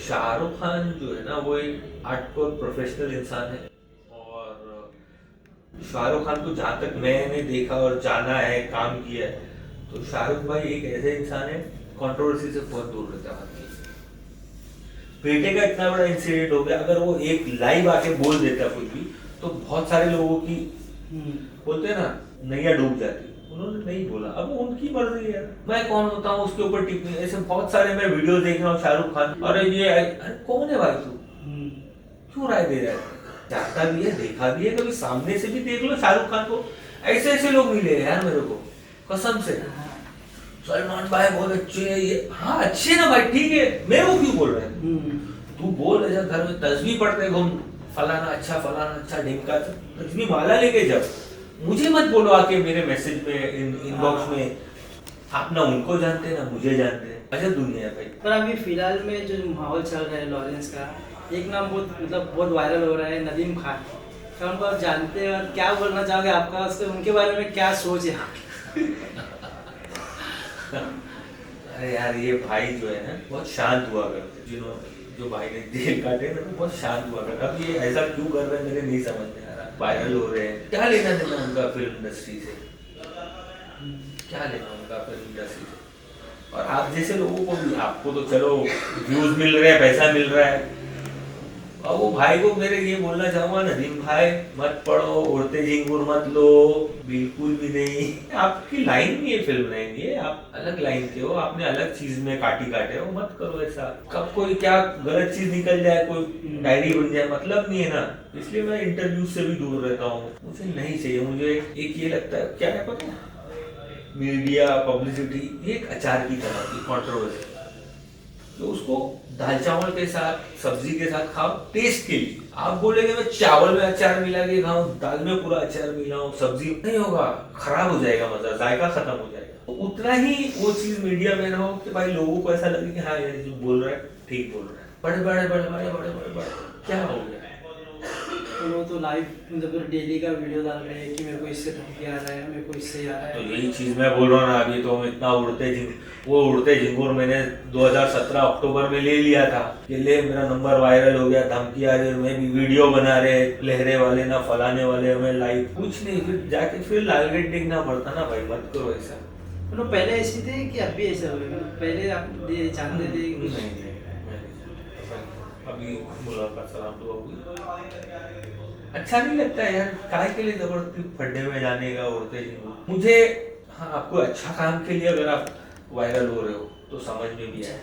शाहरुख खान जो है ना वो एक हार्डकोर प्रोफेशनल इंसान है, और शाहरुख खान को जहाँ तक मैंने देखा और जाना है, काम किया है, तो शाहरुख भाई एक ऐसे इंसान है कंट्रोवर्सी से बहुत दूर रहता है। बेटे का इतना बड़ा इंसिडेंट हो गया, अगर वो एक लाइव आके बोल देता कुछ भी तो बहुत सारे लोगों की बोलते हैं ना नैया डूब जाती, उन्होंने नहीं बोला, अब उनकी मर्जी है, मैं कौन होता हूँ उसके ऊपर टिप्पणी। ऐसे बहुत सारे मैं वीडियो देख रहा हूँ शाहरुख खान, अरे ये अरे कौन है भाई तू, क्यों राय दे रहा है, जानता भी है, देखा भी है, कभी सामने से भी देख लो शाहरुख खान को, ऐसे ऐसे लोग मिले यार मेरे को कसम से, सलमान भाई बहुत अच्छे है, ये हाँ अच्छे ना भाई, ठीक है, मैं वो क्यों बोल रहा है, तू बोल ऐसा घर में तस्वीर पढ़ते घूम, फलाना अच्छा ढिमका, तस्वीर माला लेके जब मुझे मत बोलो आके मेरे मैसेज में इनबॉक्स में, आप ना उनको जानते ना मुझे जानते हैं, अच्छा दुनिया है भाई। पर अभी फिलहाल में जो माहौल चल रहा है लॉरेंस का, एक नाम बहुत वायरल हो रहा है, नदीम खान, क्या उनको आप जानते हैं और क्या बोलना चाहोगे, आपका उसके उनके बारे में क्या सोच है? अरे यार ये भाई जो है ना बहुत शांत हुआ करते, जो भाई ने जेल काटे ना वो बहुत शांत हुआ करते। अब ये ऐसा क्यों कर रहे हैं मेरे नहीं समझ में आ रहा। वायरल हो रहे हैं, क्या लेना देना उनका फिल्म इंडस्ट्री से, क्या लेना उनका फिल्म इंडस्ट्री से। और आप जैसे लोगों को भी, आपको तो चलो व्यूज मिल रहे हैं, पैसा मिल रहा है। और वो भाई को मेरे ये बोलना चाहूंगा, नदीम भाई मत पढ़ो, उड़ते झिंगुर मत लो, बिल्कुल भी नहीं। आपकी लाइन नहीं है फिल्म लाइन, ये आप अलग लाइन के हो, आपने अलग चीज में काटे हो, मत करो ऐसा। कब कोई क्या गलत चीज निकल जाए, कोई डायरी बन जाए, मतलब नहीं है ना। इसलिए मैं इंटरव्यू से भी दूर रहता हूँ, मुझे नहीं चाहिए। मुझे एक ये लगता है, क्या है पता, मीडिया पब्लिसिटी ये एक अचार की तरह की कंट्रोवर्सी, तो उसको दाल चावल के साथ सब्जी के साथ खाओ टेस्ट के लिए। आप बोलेंगे मैं चावल में अचार मिला के खाऊं, दाल में पूरा अचार मिलाऊं, सब्जी नहीं होगा, खराब हो जाएगा, मजा जायका खत्म हो जाएगा। तो उतना ही वो चीज मीडिया में रहो कि भाई लोगों को ऐसा लगे कि हाँ यार जो बोल रहा है ठीक बोल रहा है। बड़े बड़े बड़े बड़े बड़े बड़े बड़े क्या हो गया, वो तो लाइव मतलब डेली का वीडियो डाल रहे हैं कि मेरे को इससे धमकी आ रहा है, मेरे को इससे आ रहा है। तो यही चीज मैं बोल रहा हूँ ना, अभी तो इतना उड़ते झिंगुर मैंने 2017 अक्टूबर में ले लिया था कि ले मेरा नंबर वायरल हो गया, धमकी आ रही, मैं भी वीडियो बना रहे, लहरे वाले ना फलाने वाले, हमें लाइव कुछ नहीं, फिर जाके फिर लालगेट देखना पड़ता ना भाई, मत करो ऐसा। मतलब पहले ऐसे थे कि अब भी ऐसा हो गया, पहले आप जानते थे कि नहीं अभी मुलाकात सलाम तो होगी, अच्छा नहीं लगता यार, काय के लिए जबरदस्ती फड्डे में जाने का उड़ते झिंगुर। मुझे हाँ, आपको अच्छा काम के लिए अगर आप वायरल हो रहे हो तो समझ में भी आया,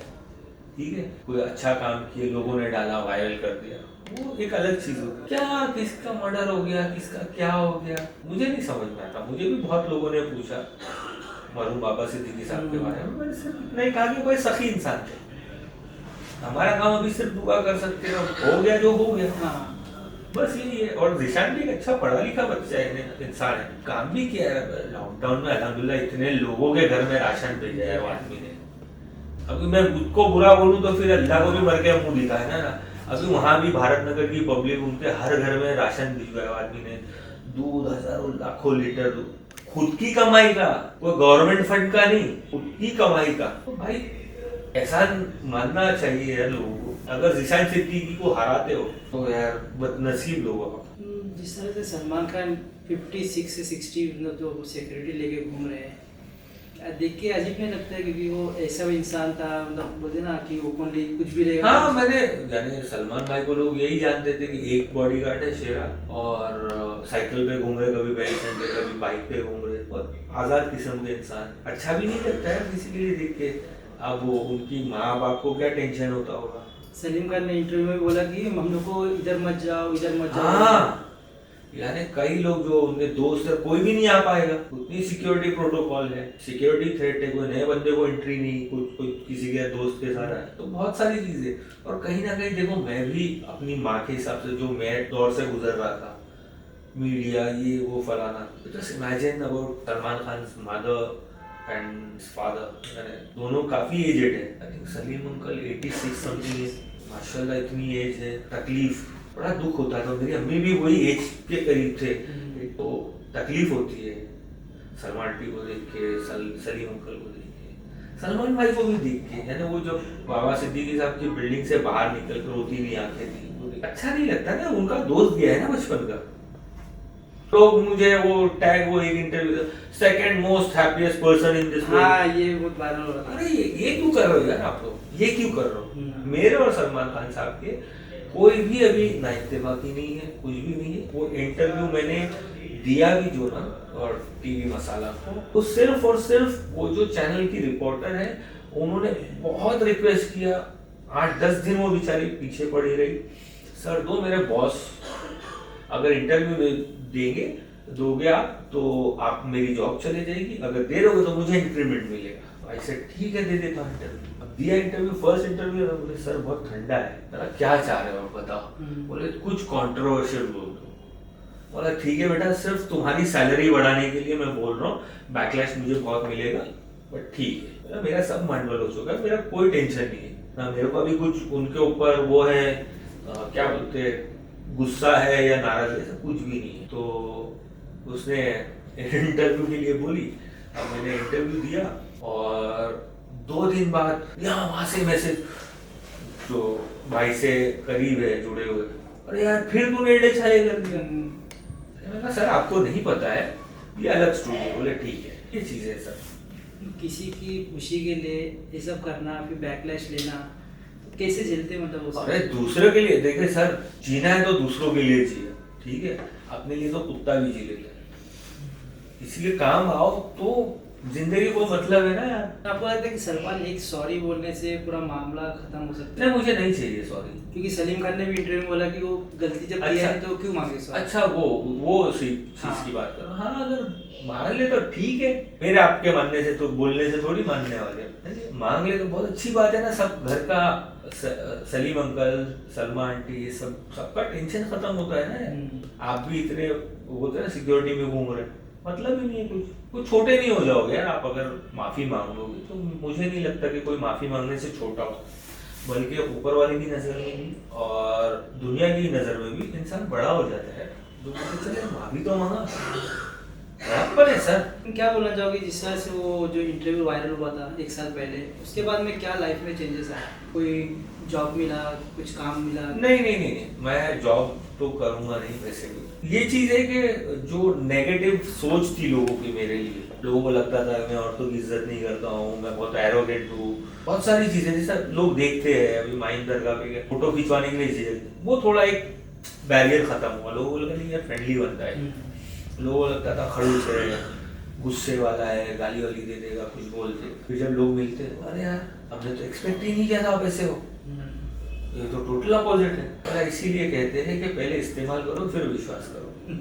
ठीक है, कोई अच्छा काम किए, लोगों ने डाला, वायरल कर दिया, वो एक अलग चीज होती। क्या किसका मर्डर हो गया, किसका क्या हो गया, मुझे नहीं समझ में आता। मुझे भी बहुत लोगों ने पूछा मरहूम बाबा सिद्दीकी साहब के बारे में, मैंने सिर्फ इतना ही कहा कि कोई सखी इंसान थे, हमारा काम अभी सिर्फ दुआ कर सकते हो गया जो हो गया, हाँ बस यही है। और जिशान भी एक अच्छा पढ़ा लिखा बच्चा है, इंसान है, काम भी किया है। लॉकडाउन में अल्हम्दुलिल्लाह इतने लोगों के घर में राशन भेजा है वो आदमी ने। अभी मैं उसको बुरा बोलूं तो फिर अल्लाह को भी मर के मुंह दिखा है ना। अभी वहां भी भारत नगर की पब्लिक, उनके हर घर में राशन भिजवाया आदमी ने, दूध हजारों लाखों लीटर दूध, खुद की कमाई का, कोई गवर्नमेंट फंड का नहीं, खुद की कमाई का। तो भाई एहसान मानना चाहिए यार लोगों को। अगर जिशान सिद्दीकी को हराते हो तो यार बदनसीब लोग हो। जिस तरह से सलमान खान 56 से 60 मतलब जो सिक्योरिटी लेके घूम रहे हैं, देख के अजीब नहीं लगता है, क्योंकि वो ऐसा भी इंसान था, मतलब बोलते ना कि ओपनली कुछ भी रहेगा। हाँ, मैंने यानी सलमान भाई को लोग यही जानते थे कि एक बॉडीगार्ड है शेरा, और साइकिल पे घूम रहे, कभी बैग पे, कभी बाइक पे घूम रहे, और आजाद किस्म के इंसान। अच्छा भी नहीं लगता है किसी के लिए देख के। अब वो उनकी माँ बाप को क्या टेंशन होता होगा। सलीम खान ने इंटरव्यू में बोला कि हम लोग को इधर मत जाओ, इधर मत जाओ। हाँ, यानी कई लोग जो उनके दोस्त है, कोई भी नहीं आ पाएगा, उतनी सिक्योरिटी प्रोटोकॉल है, सिक्योरिटी थ्रेट है, कोई नए बंदे को एंट्री नहीं, कोई किसी के दोस्त के साथ है, तो बहुत सारी चीजें। और कहीं ना कहीं देखो, मैं भी अपनी माँ के हिसाब से जो मैं दौर से गुजर रहा था, मीडिया ये वो फलाना, just imagine about Salman Khan mother and father, दोनों काफी एजेड है। I think Salim uncle 86 something है, माशाल्लाह इतनी एज है। तकलीफ, बड़ा दुख होता था, मेरी अम्मी भी वही एज के करीब थे, तो तकलीफ होती है सलमान आंटी को देख के, सलीम अंकल को देख के, सलमान भाई को भी देख के। यानी वो जब बाबा सिद्दीकी साहब की बिल्डिंग से बाहर निकल कर रोती हुई आंखें थी, अच्छा नहीं लगता ना, उनका दोस्त गया है ना बचपन का। लोग मुझे वो टैग, वो एक interview, second most happiest person in this world, हाँ ये बहुत वायरल हो रहा था। अरे ये क्यों कर रहे हो यार आप लोग, ये क्यों कर रहे हो। मेरे और सलमान खान साहब के कोई भी अभी ना इत्तेफाकी नहीं है, कुछ भी नहीं है। वो इंटरव्यू मैंने दिया भी जो ना, और टीवी मसाला को, तो सिर्फ और सिर्फ वो जो चैनल की रिपोर्टर है, उन्होंने बहुत रिक्वेस्ट किया, 8-10 दिन वो बेचारी पीछे पड़ी रही, सर दो, मेरे बॉस अगर इंटरव्यू दोगे आप तो आप मेरी जॉब चले जाएगी, अगर दे रहोगे तो मुझे इंक्रीमेंट मिलेगा। ऐसे ठीक है, दे देता हूँ इंटरव्यू। अब दिया इंटरव्यू, फर्स्ट इंटरव्यू, बोले सर बहुत ठंडा है, बोला क्या चाह रहे हो आप बताओ, बोले कुछ कंट्रोवर्शियल बोल दो। बोला ठीक है बेटा, सिर्फ तुम्हारी सैलरी बढ़ाने के लिए मैं बोल रहा हूँ, बैकलैश मुझे बहुत मिलेगा, बट ठीक है, मेरा सब मंडल हो चुका है, मेरा कोई टेंशन नहीं है ना, मेरे को अभी कुछ उनके ऊपर वो है, क्या बोलते हैं, गुस्सा है या नाराज है, कुछ भी नहीं है। तो उसने इंटरव्यू के लिए बोली, अब मैंने इंटरव्यू दिया और 2 दिन बाद यहाँ वहां से मैसेज, जो भाई से करीब है जुड़े हुए, अरे यार फिर तूने एडे छाले कर दिया। मैंने कहा सर आपको नहीं पता है, ये अलग स्टोरी है। बोले ठीक है, ये चीज़ है सर। किसी की खुशी के लिए ये सब करना, फिर बैकलैश लेना, तो कैसे झेलते हैं मतलब वो अरे दूसरे के लिए देखिए सर, जीना है तो दूसरों के लिए जिए, ठीक है, अपने लिए तो कुत्ता भी जी लेता है। इसलिए काम आओ तो जिंदगी को मतलब है ना यार। आपको लगता है कि सलमान एक सॉरी बोलने से पूरा मामला खत्म हो सकता है? नहीं, मुझे नहीं चाहिए सॉरी। क्योंकि सलीम खान ने भी इंटरव्यू में बोला कि वो गलती जब किया है तो क्यों मांगे सॉरी। अच्छा, वो चीज की बात करो। हाँ, अगर मांग ले तो ठीक है, मेरे आपके मानने से तो बोलने से थोड़ी मानने वाले हैं। मांग ले तो बहुत अच्छी बात है ना। सब घर का सलीम अंकल, सलमा आंटी, ये सबका टेंशन खत्म होता है ना। आप भी इतने होते हैं ना सिक्योरिटी में घूम रहे, मतलब ही नहीं है कुछ छोटे नहीं हो जाओगे यार आप अगर माफी मांग लोगे। तो मुझे नहीं लगता कि कोई माफी मांगने से छोटा हो, बल्कि ऊपर वाले की नजर में भी और दुनिया की नजर में भी इंसान बड़ा हो जाता है। तो मुझे चले माफी तो मांगा पर है सर। क्या बोलना चाहोगे जिस तरह से वो जो इंटरव्यू वायरल हुआ था 1 साल पहले, उसके बाद में क्या लाइफ में चेंजेस आए? कोई जॉब मिला, कुछ काम मिला? नहीं, मैं जॉब तो करूंगा नहीं वैसे भी। ये चीज है कि जो नेगेटिव सोच थी लोगों की मेरे लिए, लोगों को लगता था मैं औरतों की इज्जत नहीं करता हूँ, मैं बहुत एरोगेंट हूँ, बहुत सारी चीजें जैसा लोग देखते हैं। अभी माइन दरगाह पे फोटो खिंचवाने के लिए जेल, वो थोड़ा एक बैरियर खत्म हुआ। लोगों को लगा नहीं यार फ्रेंडली बनता है। लोगों को लगता था खड़ूस है, गुस्से वाला है, गाली वाली दे देगा, कुछ बोल दे। फिर जब लोग मिलते अरे यार हमने तो एक्सपेक्ट ही नहीं किया था आप ऐसे हो, ये तो टोटल अपोजिट है। तो इसीलिए कहते हैं कि पहले इस्तेमाल करो फिर विश्वास करो।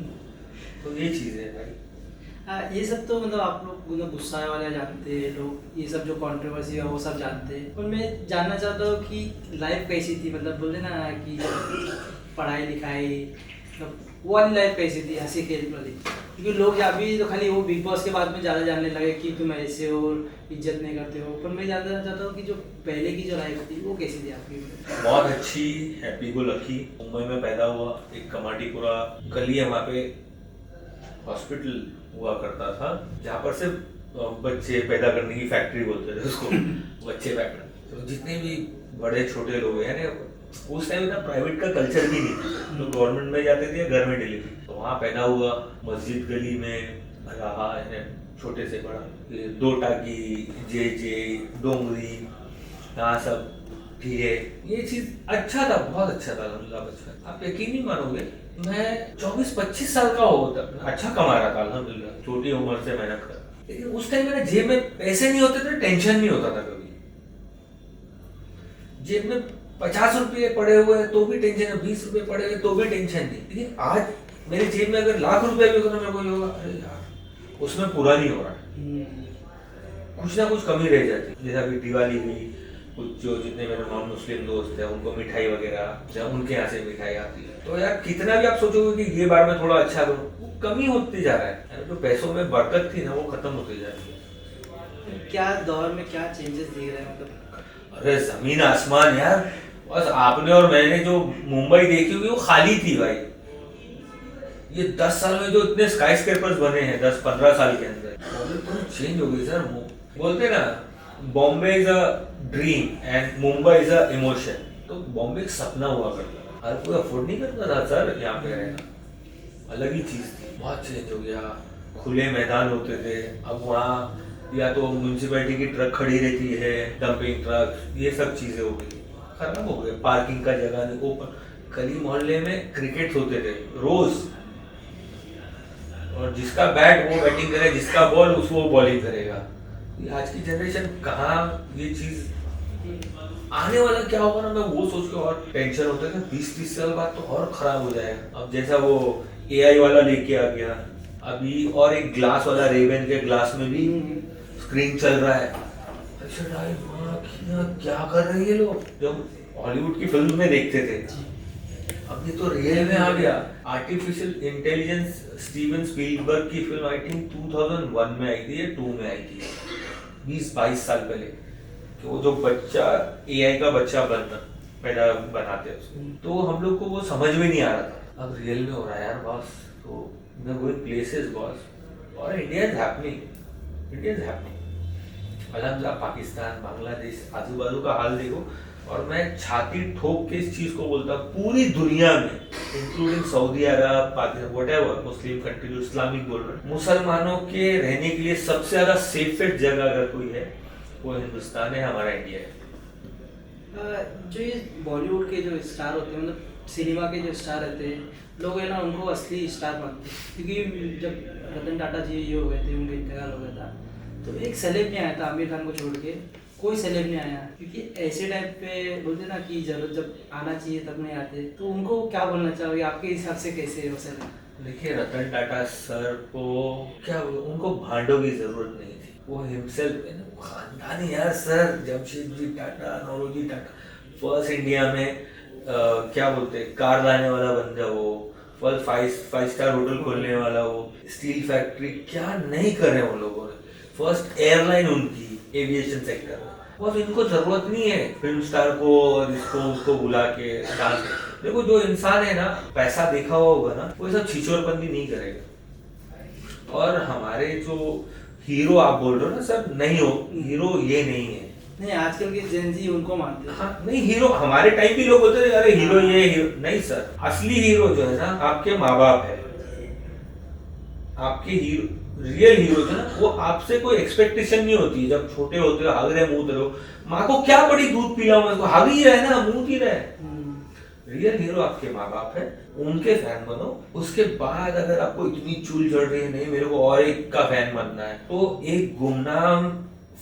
तो ये चीज़ है भाई। ये सब तो मतलब आप लोग मतलब गुस्सा वाले जानते हैं लोग, ये सब जो कंट्रोवर्सी है वो सब जानते हैं। और मैं जानना चाहता हूँ कि लाइफ कैसी थी, मतलब बोलते ना कि पढ़ाई लिखाई, मतलब वो वाली लाइफ कैसी थी, हंसी खेल वाली? क्योंकि लोग अभी तो खाली वो बिग बॉस के बाद में ज़्यादा जानने लगे कि तुम ऐसे हो, इज्जत नहीं करते हो। पर मैं जानना चाहता हूँ कि जो पहले की जो लाइफ थी वो कैसी थी आपकी? बहुत अच्छी, हैप्पी गो लकी। मुंबई में पैदा हुआ, एक कमाटीपुरा गली है, वहाँ पे हॉस्पिटल हुआ करता था, जहाँ पर से बच्चे पैदा करने की फैक्ट्री बोलते थे उसको। बच्चे फैक्ट्री। तो जितने भी बड़े छोटे लोग हैं ना, उस टाइम इतना प्राइवेट का कल्चर भी नहीं था, तो गवर्नमेंट में जाते थे, घर में डिलीवरी। तो वहाँ पैदा हुआ, मस्जिद गली में रहा है, छोटे से बड़ा, दो टाकी, जे डोंगरी, यहाँ सब ठीक है। ये चीज अच्छा था, बहुत अच्छा था अल्हम्दुलिल्लाह बचपन। आप यकीन नहीं मानोगे, मैं 24-25 साल का होता अच्छा कमा रहा था अल्हम्दुलिल्लाह, छोटी उम्र से मेहनत कर। लेकिन उस टाइम मेरे जेब में पैसे नहीं होते थे, टेंशन नहीं होता था कभी। जेब में 50 रुपये पड़े हुए हैं तो भी टेंशन है, 20 रुपये पड़े हुए तो भी टेंशन नहीं। लेकिन आज मेरे जेब में अगर लाख रुपए भी होगा तो मेरे को ये होगा, अरे यार उसमें पूरा नहीं हो रहा, कुछ ना कुछ कमी रह जाती। जैसा अभी दिवाली हुई, कुछ जो जितने मेरे नॉन मुस्लिम दोस्त हैं उनको मिठाई वगैरह, जब उनके यहाँ से मिठाई आती है, तो यार कितना भी आप सोचोगे कि ये बार में थोड़ा अच्छा करूँ, वो कमी होती जा रहा है। जो पैसों में बरकत थी ना, वो खत्म होती जा रही है। क्या दौर में क्या चेंजेस दिख रहे हैं मतलब? अरे जमीन आसमान यार। बस आपने और मैंने जो मुंबई देखी हुई वो खाली थी भाई। ये 10 साल में जो इतने स्काई स्केपर्स बने हैं 10-15 साल के अंदर, तो चेंज हो गई सर। बोलते ना, Bombay is a dream and Mumbai is a emotion. तो बॉम्बे एक सपना हुआ करता था, हर कोई अफोर्ड नहीं करता था सर यहाँ पे रहना, अलग ही चीज थी। बहुत चेंज हो गया, खुले मैदान होते थे, अब वहाँ या तो म्यूनसिपैलिटी की ट्रक खड़ी रहती है, डंपिंग ट्रक, ये सब चीजें हो गई, खराब हो गए। पार्किंग का जगह नहीं, ओपन गली मोहल्ले में क्रिकेट होते थे रोज, और जिसका बैट वो बैटिंग करे, जिसका बॉल उसको वो बॉलिंग करेगा। आज की जनरेशन कहाँ ये चीज, आने वाला क्या होगा ना, मैं वो सोच के और टेंशन होता है कि 20-30 साल बाद तो और खराब हो जाएगा। अब जैसा वो AI वाला लेके आ गया अभी, और एक ग्लास वाला, रेवेन के ग्लास में भी स्क्रीन चल रहा है। क्या कर रहे हैं ये लोग, जब हॉलीवुड की फिल्म में देखते थे, अब ये तो रियल में आ गया। आर्टिफिशियल इंटेलिजेंस, स्टीवन स्पीलबर्ग की फिल्म आई थिंक 2001 में आई थी या 2 में आई थी, 20-22 साल पहले। कि वो जो बच्चा AI का बच्चा पैदा बनाते हैं, तो हम लोग को वो समझ में नहीं आ रहा था, अब रियल में हो रहा है यार बॉस। तो we are going places boss, और India is happening, India is happening. अलहमदिल्ला पाकिस्तान, बांग्लादेश, आजू बाजू का हाल देखो, और मैं छाती ठोक के इस चीज को बोलता हूँ, पूरी दुनिया में इंक्लूडिंग सऊदी अरब, पाकिस्तान, व्हाटएवर मुस्लिम कंट्री जो इस्लामिक बोल रहे हैं, मुसलमानों के रहने के लिए सबसे ज्यादा सेफेस्ट जगह अगर कोई है वो हिंदुस्तान है, हमारा इंडिया है। जो ये बॉलीवुड के जो स्टार होते हैं, मतलब सिनेमा के जो स्टार रहते हैं, लोग है ना उनको असली स्टार मानते हैं, क्योंकि जब रतन टाटा जी ये हो गए थे, उनका इंतकाल हो गया था, तो एक सेलेब नहीं आया था आमिर खान को छोड़ के, कोई सेलेब नहीं आया, क्योंकि ऐसे टाइप पे बोलते ना कि जरूरत जब आना चाहिए तब नहीं आते, तो उनको क्या बोलना चाहोगे, आपके हिसाब से कैसे हो सेलेब? देखिए, रतन टाटा सर को क्या, उनको भांडों की जरूरत नहीं थी, वो हिमसेल्फ खानदानी यार sir, Jamshedji Tata, Naoroji Tata, first India में क्या बोलते कार लाने वाला बंदा, वो फर्स्ट फाइव स्टार होटल खोलने वाला, वो स्टील फैक्ट्री, क्या नहीं करे उन लोगों ने, फर्स्ट एयरलाइन उनकी एविएशन सेक्टर में। बस इनको जरूरत नहीं है फिल्म स्टार को और इसको उसको बुला के डांस। देखो, जो इंसान है ना, पैसा देखा हुआ होगा ना, वो सब छिछोरपंती नहीं करेगा। और हमारे जो हीरो आप बोल रहे हो ना सर, नहीं हो हीरो, ये नहीं है। नहीं, आजकल के जेनजी उनको मानते हैं। हाँ, नहीं, हीरो हमारे टाइम भी लोग बोलते थे अरे हीरो ये हीरो, नहीं सर, असली हीरो जो है ना आपके माँ बाप है। आपके हीरो, रियल हीरो जो है ना, वो आपसे कोई एक्सपेक्टेशन नहीं होती। जब छोटे होते हो, हाग रहे मुंह रहे हो, माँ को क्या बड़ी दूध पिलाऊं, उसको हाग ही रहे ना, मुंह ही रहे। रियल हीरो आपके माँ बाप है, उनके फैन बनो। उसके बाद अगर आपको इतनी चूल चढ़ रही है, नहीं मेरे को और एक का फैन बनना है, तो एक गुमनाम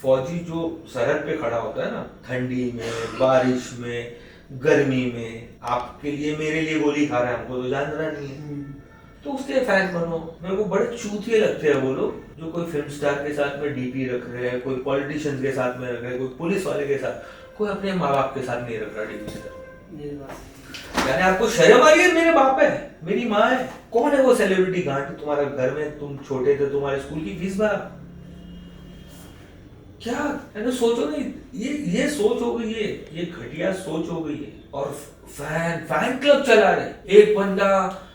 फौजी जो सरहद पे खड़ा होता है ना, ठंडी में, बारिश में, गर्मी में, आपके लिए मेरे लिए गोली खा रहा है, हमको तो जान रहा नहीं है, तो उसके फैन बनो। मेरे को बड़े चूतिए लगते हैं वो लोग जो कोई फिल्म स्टार के साथ में डीपी रख रहे हैं, कोई पॉलिटिशियन के साथ में रख रहे हैं, कोई पुलिस वाले के साथ, कोई अपने माँ बाप के साथ नहीं रख रहा डीपी। यानी आपको शर्म आ रही है? मेरे बाप है, मेरी माँ है, कौन है वो सेलिब्रिटी घाट तुम्हारे घर में, तुम छोटे थे, तुम्हारे स्कूल की फीस भरा क्या? तो सोचो नहीं, ये सोच हो गई है, ये घटिया सोच हो गई है। और फैन क्लब चला रहे, एक बंदा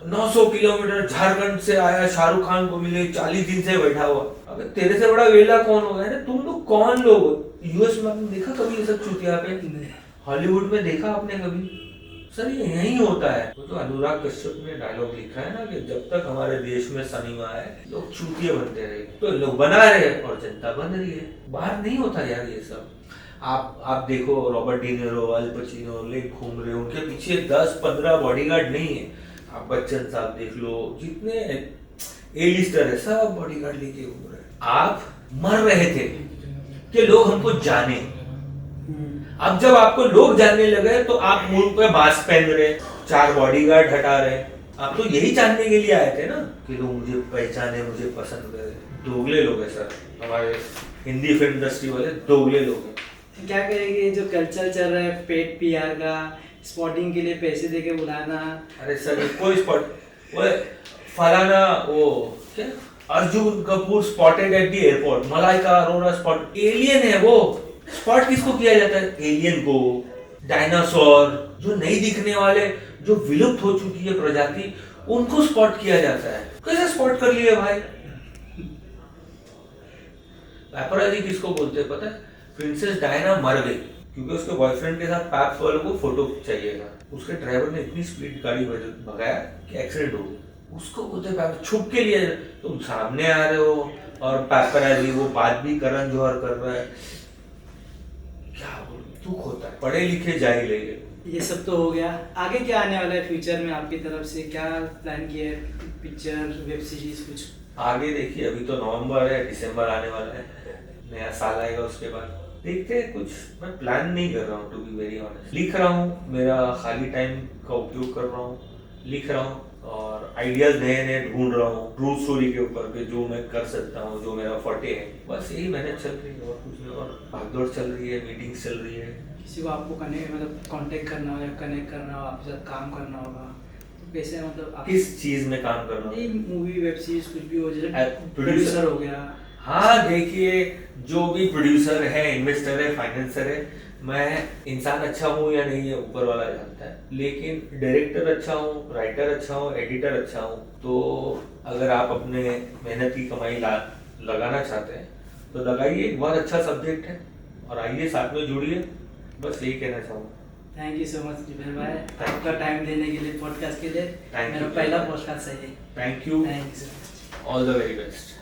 900 किलोमीटर झारखंड से आया, शाहरुख खान को मिले, 40 दिन से बैठा हुआ। अबे तेरे से बड़ा वेला कौन होगा? है ना, तुम लोग कौन लोग हो? यूएस में आपने देखा कभी ये सब चूतिया पे? हॉलीवुड में देखा आपने कभी? सर ये यही होता है। तो जो अनुराग कश्यप ने डायलॉग लिखा है ना कि जब तक हमारे देश में सनीमा है, लोग चूतिए बनते रहे, तो लोग बना रहे और जनता बन रही है। बाहर नहीं होता यार ये सब। आप देखो, रॉबर्ट डी नीरो, अल पचिनो लेक घूम रहे, उनके पीछे 10-15 बॉडीगार्ड नहीं है। आप बच्चन साहब देख लो, जितने ए लिस्टर है सब बॉडीगार्ड लेके घूम रहे। आप मर रहे थे कि लोग हमको जाने। अब जब आपको लोग जानने लगे तो आप मुंह पे मास्क पहन रहे, 4 बॉडीगार्ड हटा रहे। आप तो यही जानने के लिए आए थे ना कि लोग मुझे पहचाने, मुझे पसंद करे। दोगले लोग हैं सर, हमारे हिंदी फिल्म इंडस्ट्री वाले दोगले लोग हैं। क्या करेंगे? जो कल्चर चल रहा है पेट पीआर का, स्पॉटिंग के लिए पैसे देके बुलाना। अरे सर, कोई स्पॉट, वो फलाना, वो क्या, Arjun Kapoor spotted at the airport, Malaika Arora spot, alien है वो। स्पॉट किसको किया जाता है? एलियन को। डायनासोर, जो नहीं दिखने वाले, जो विलुप्त हो चुकी है प्रजाति, उनको स्पॉट किया जाता है। कैसे स्पॉट कर लिए भाई? पैपराजी किसको बोलते हैं पता है? प्रिंसेस डायना मर गई क्योंकि उसके बॉयफ्रेंड के साथ पैप्स वालों को फोटो चाहिए था। उसके ड्राइवर ने इतनी स्पीड गाड़ी भगाया कि एक्सीडेंट हो गया। उसको बोलते छुप के लिए तुम सामने आ रहे हो और पैपराजी वो बात भी करण जौहर कर रहा है। क्या दुख होता है, पढ़े लिखे जाहिल है ये सब तो हो गया। आगे क्या आने वाला है फ्यूचर में? आपकी तरफ से क्या प्लान किया है? पिक्चर, वेब सीरीज कुछ आगे? देखिए, अभी तो नवंबर है, दिसंबर आने वाला है, नया साल आएगा, उसके बाद देखते हैं। कुछ मैं प्लान नहीं कर रहा हूँ, टू बी वेरी ऑनेस्ट। लिख रहा हूँ, मेरा खाली टाइम का उपयोग कर रहा हूँ, लिख रहा हूँ और आइडियाज नए नए ढूंढ रहा हूँ ट्रू स्टोरी के ऊपर के, जो मैं कर सकता हूँ, जो मेरा फटे है। बस यही मेहनत चल रही है और कुछ नहीं। और भागदौड़ चल रही है, मीटिंग्स चल रही है। किसी को आपको कांटेक्ट करना हो या कनेक्ट करना हो, आपके साथ काम करना होगा, तो कैसे आप किस चीज में काम करना हो? मूवी, वेब सीरीज कुछ भी हो, जैसे प्रोड्यूसर हो गया। हाँ, देखिए, जो भी प्रोड्यूसर है, इन्वेस्टर है, फाइनेंसर है, मैं इंसान अच्छा हूँ या नहीं है ऊपर वाला जानता है, लेकिन डायरेक्टर अच्छा हूँ, राइटर अच्छा हूँ, एडिटर अच्छा हूँ। तो अगर आप अपने मेहनत की कमाई लगाना चाहते हैं तो लगाइए, बहुत अच्छा सब्जेक्ट है और आइए साथ में जुड़िए, बस यही कहना चाहूँगा। Thank you so much Zubair भाई, आपका टाइम देने के लिए, पॉडकास्ट के लिए। Thank मेरा you. पहला पॉडकास्ट है ये। Thank you, thank you so much. All the very best.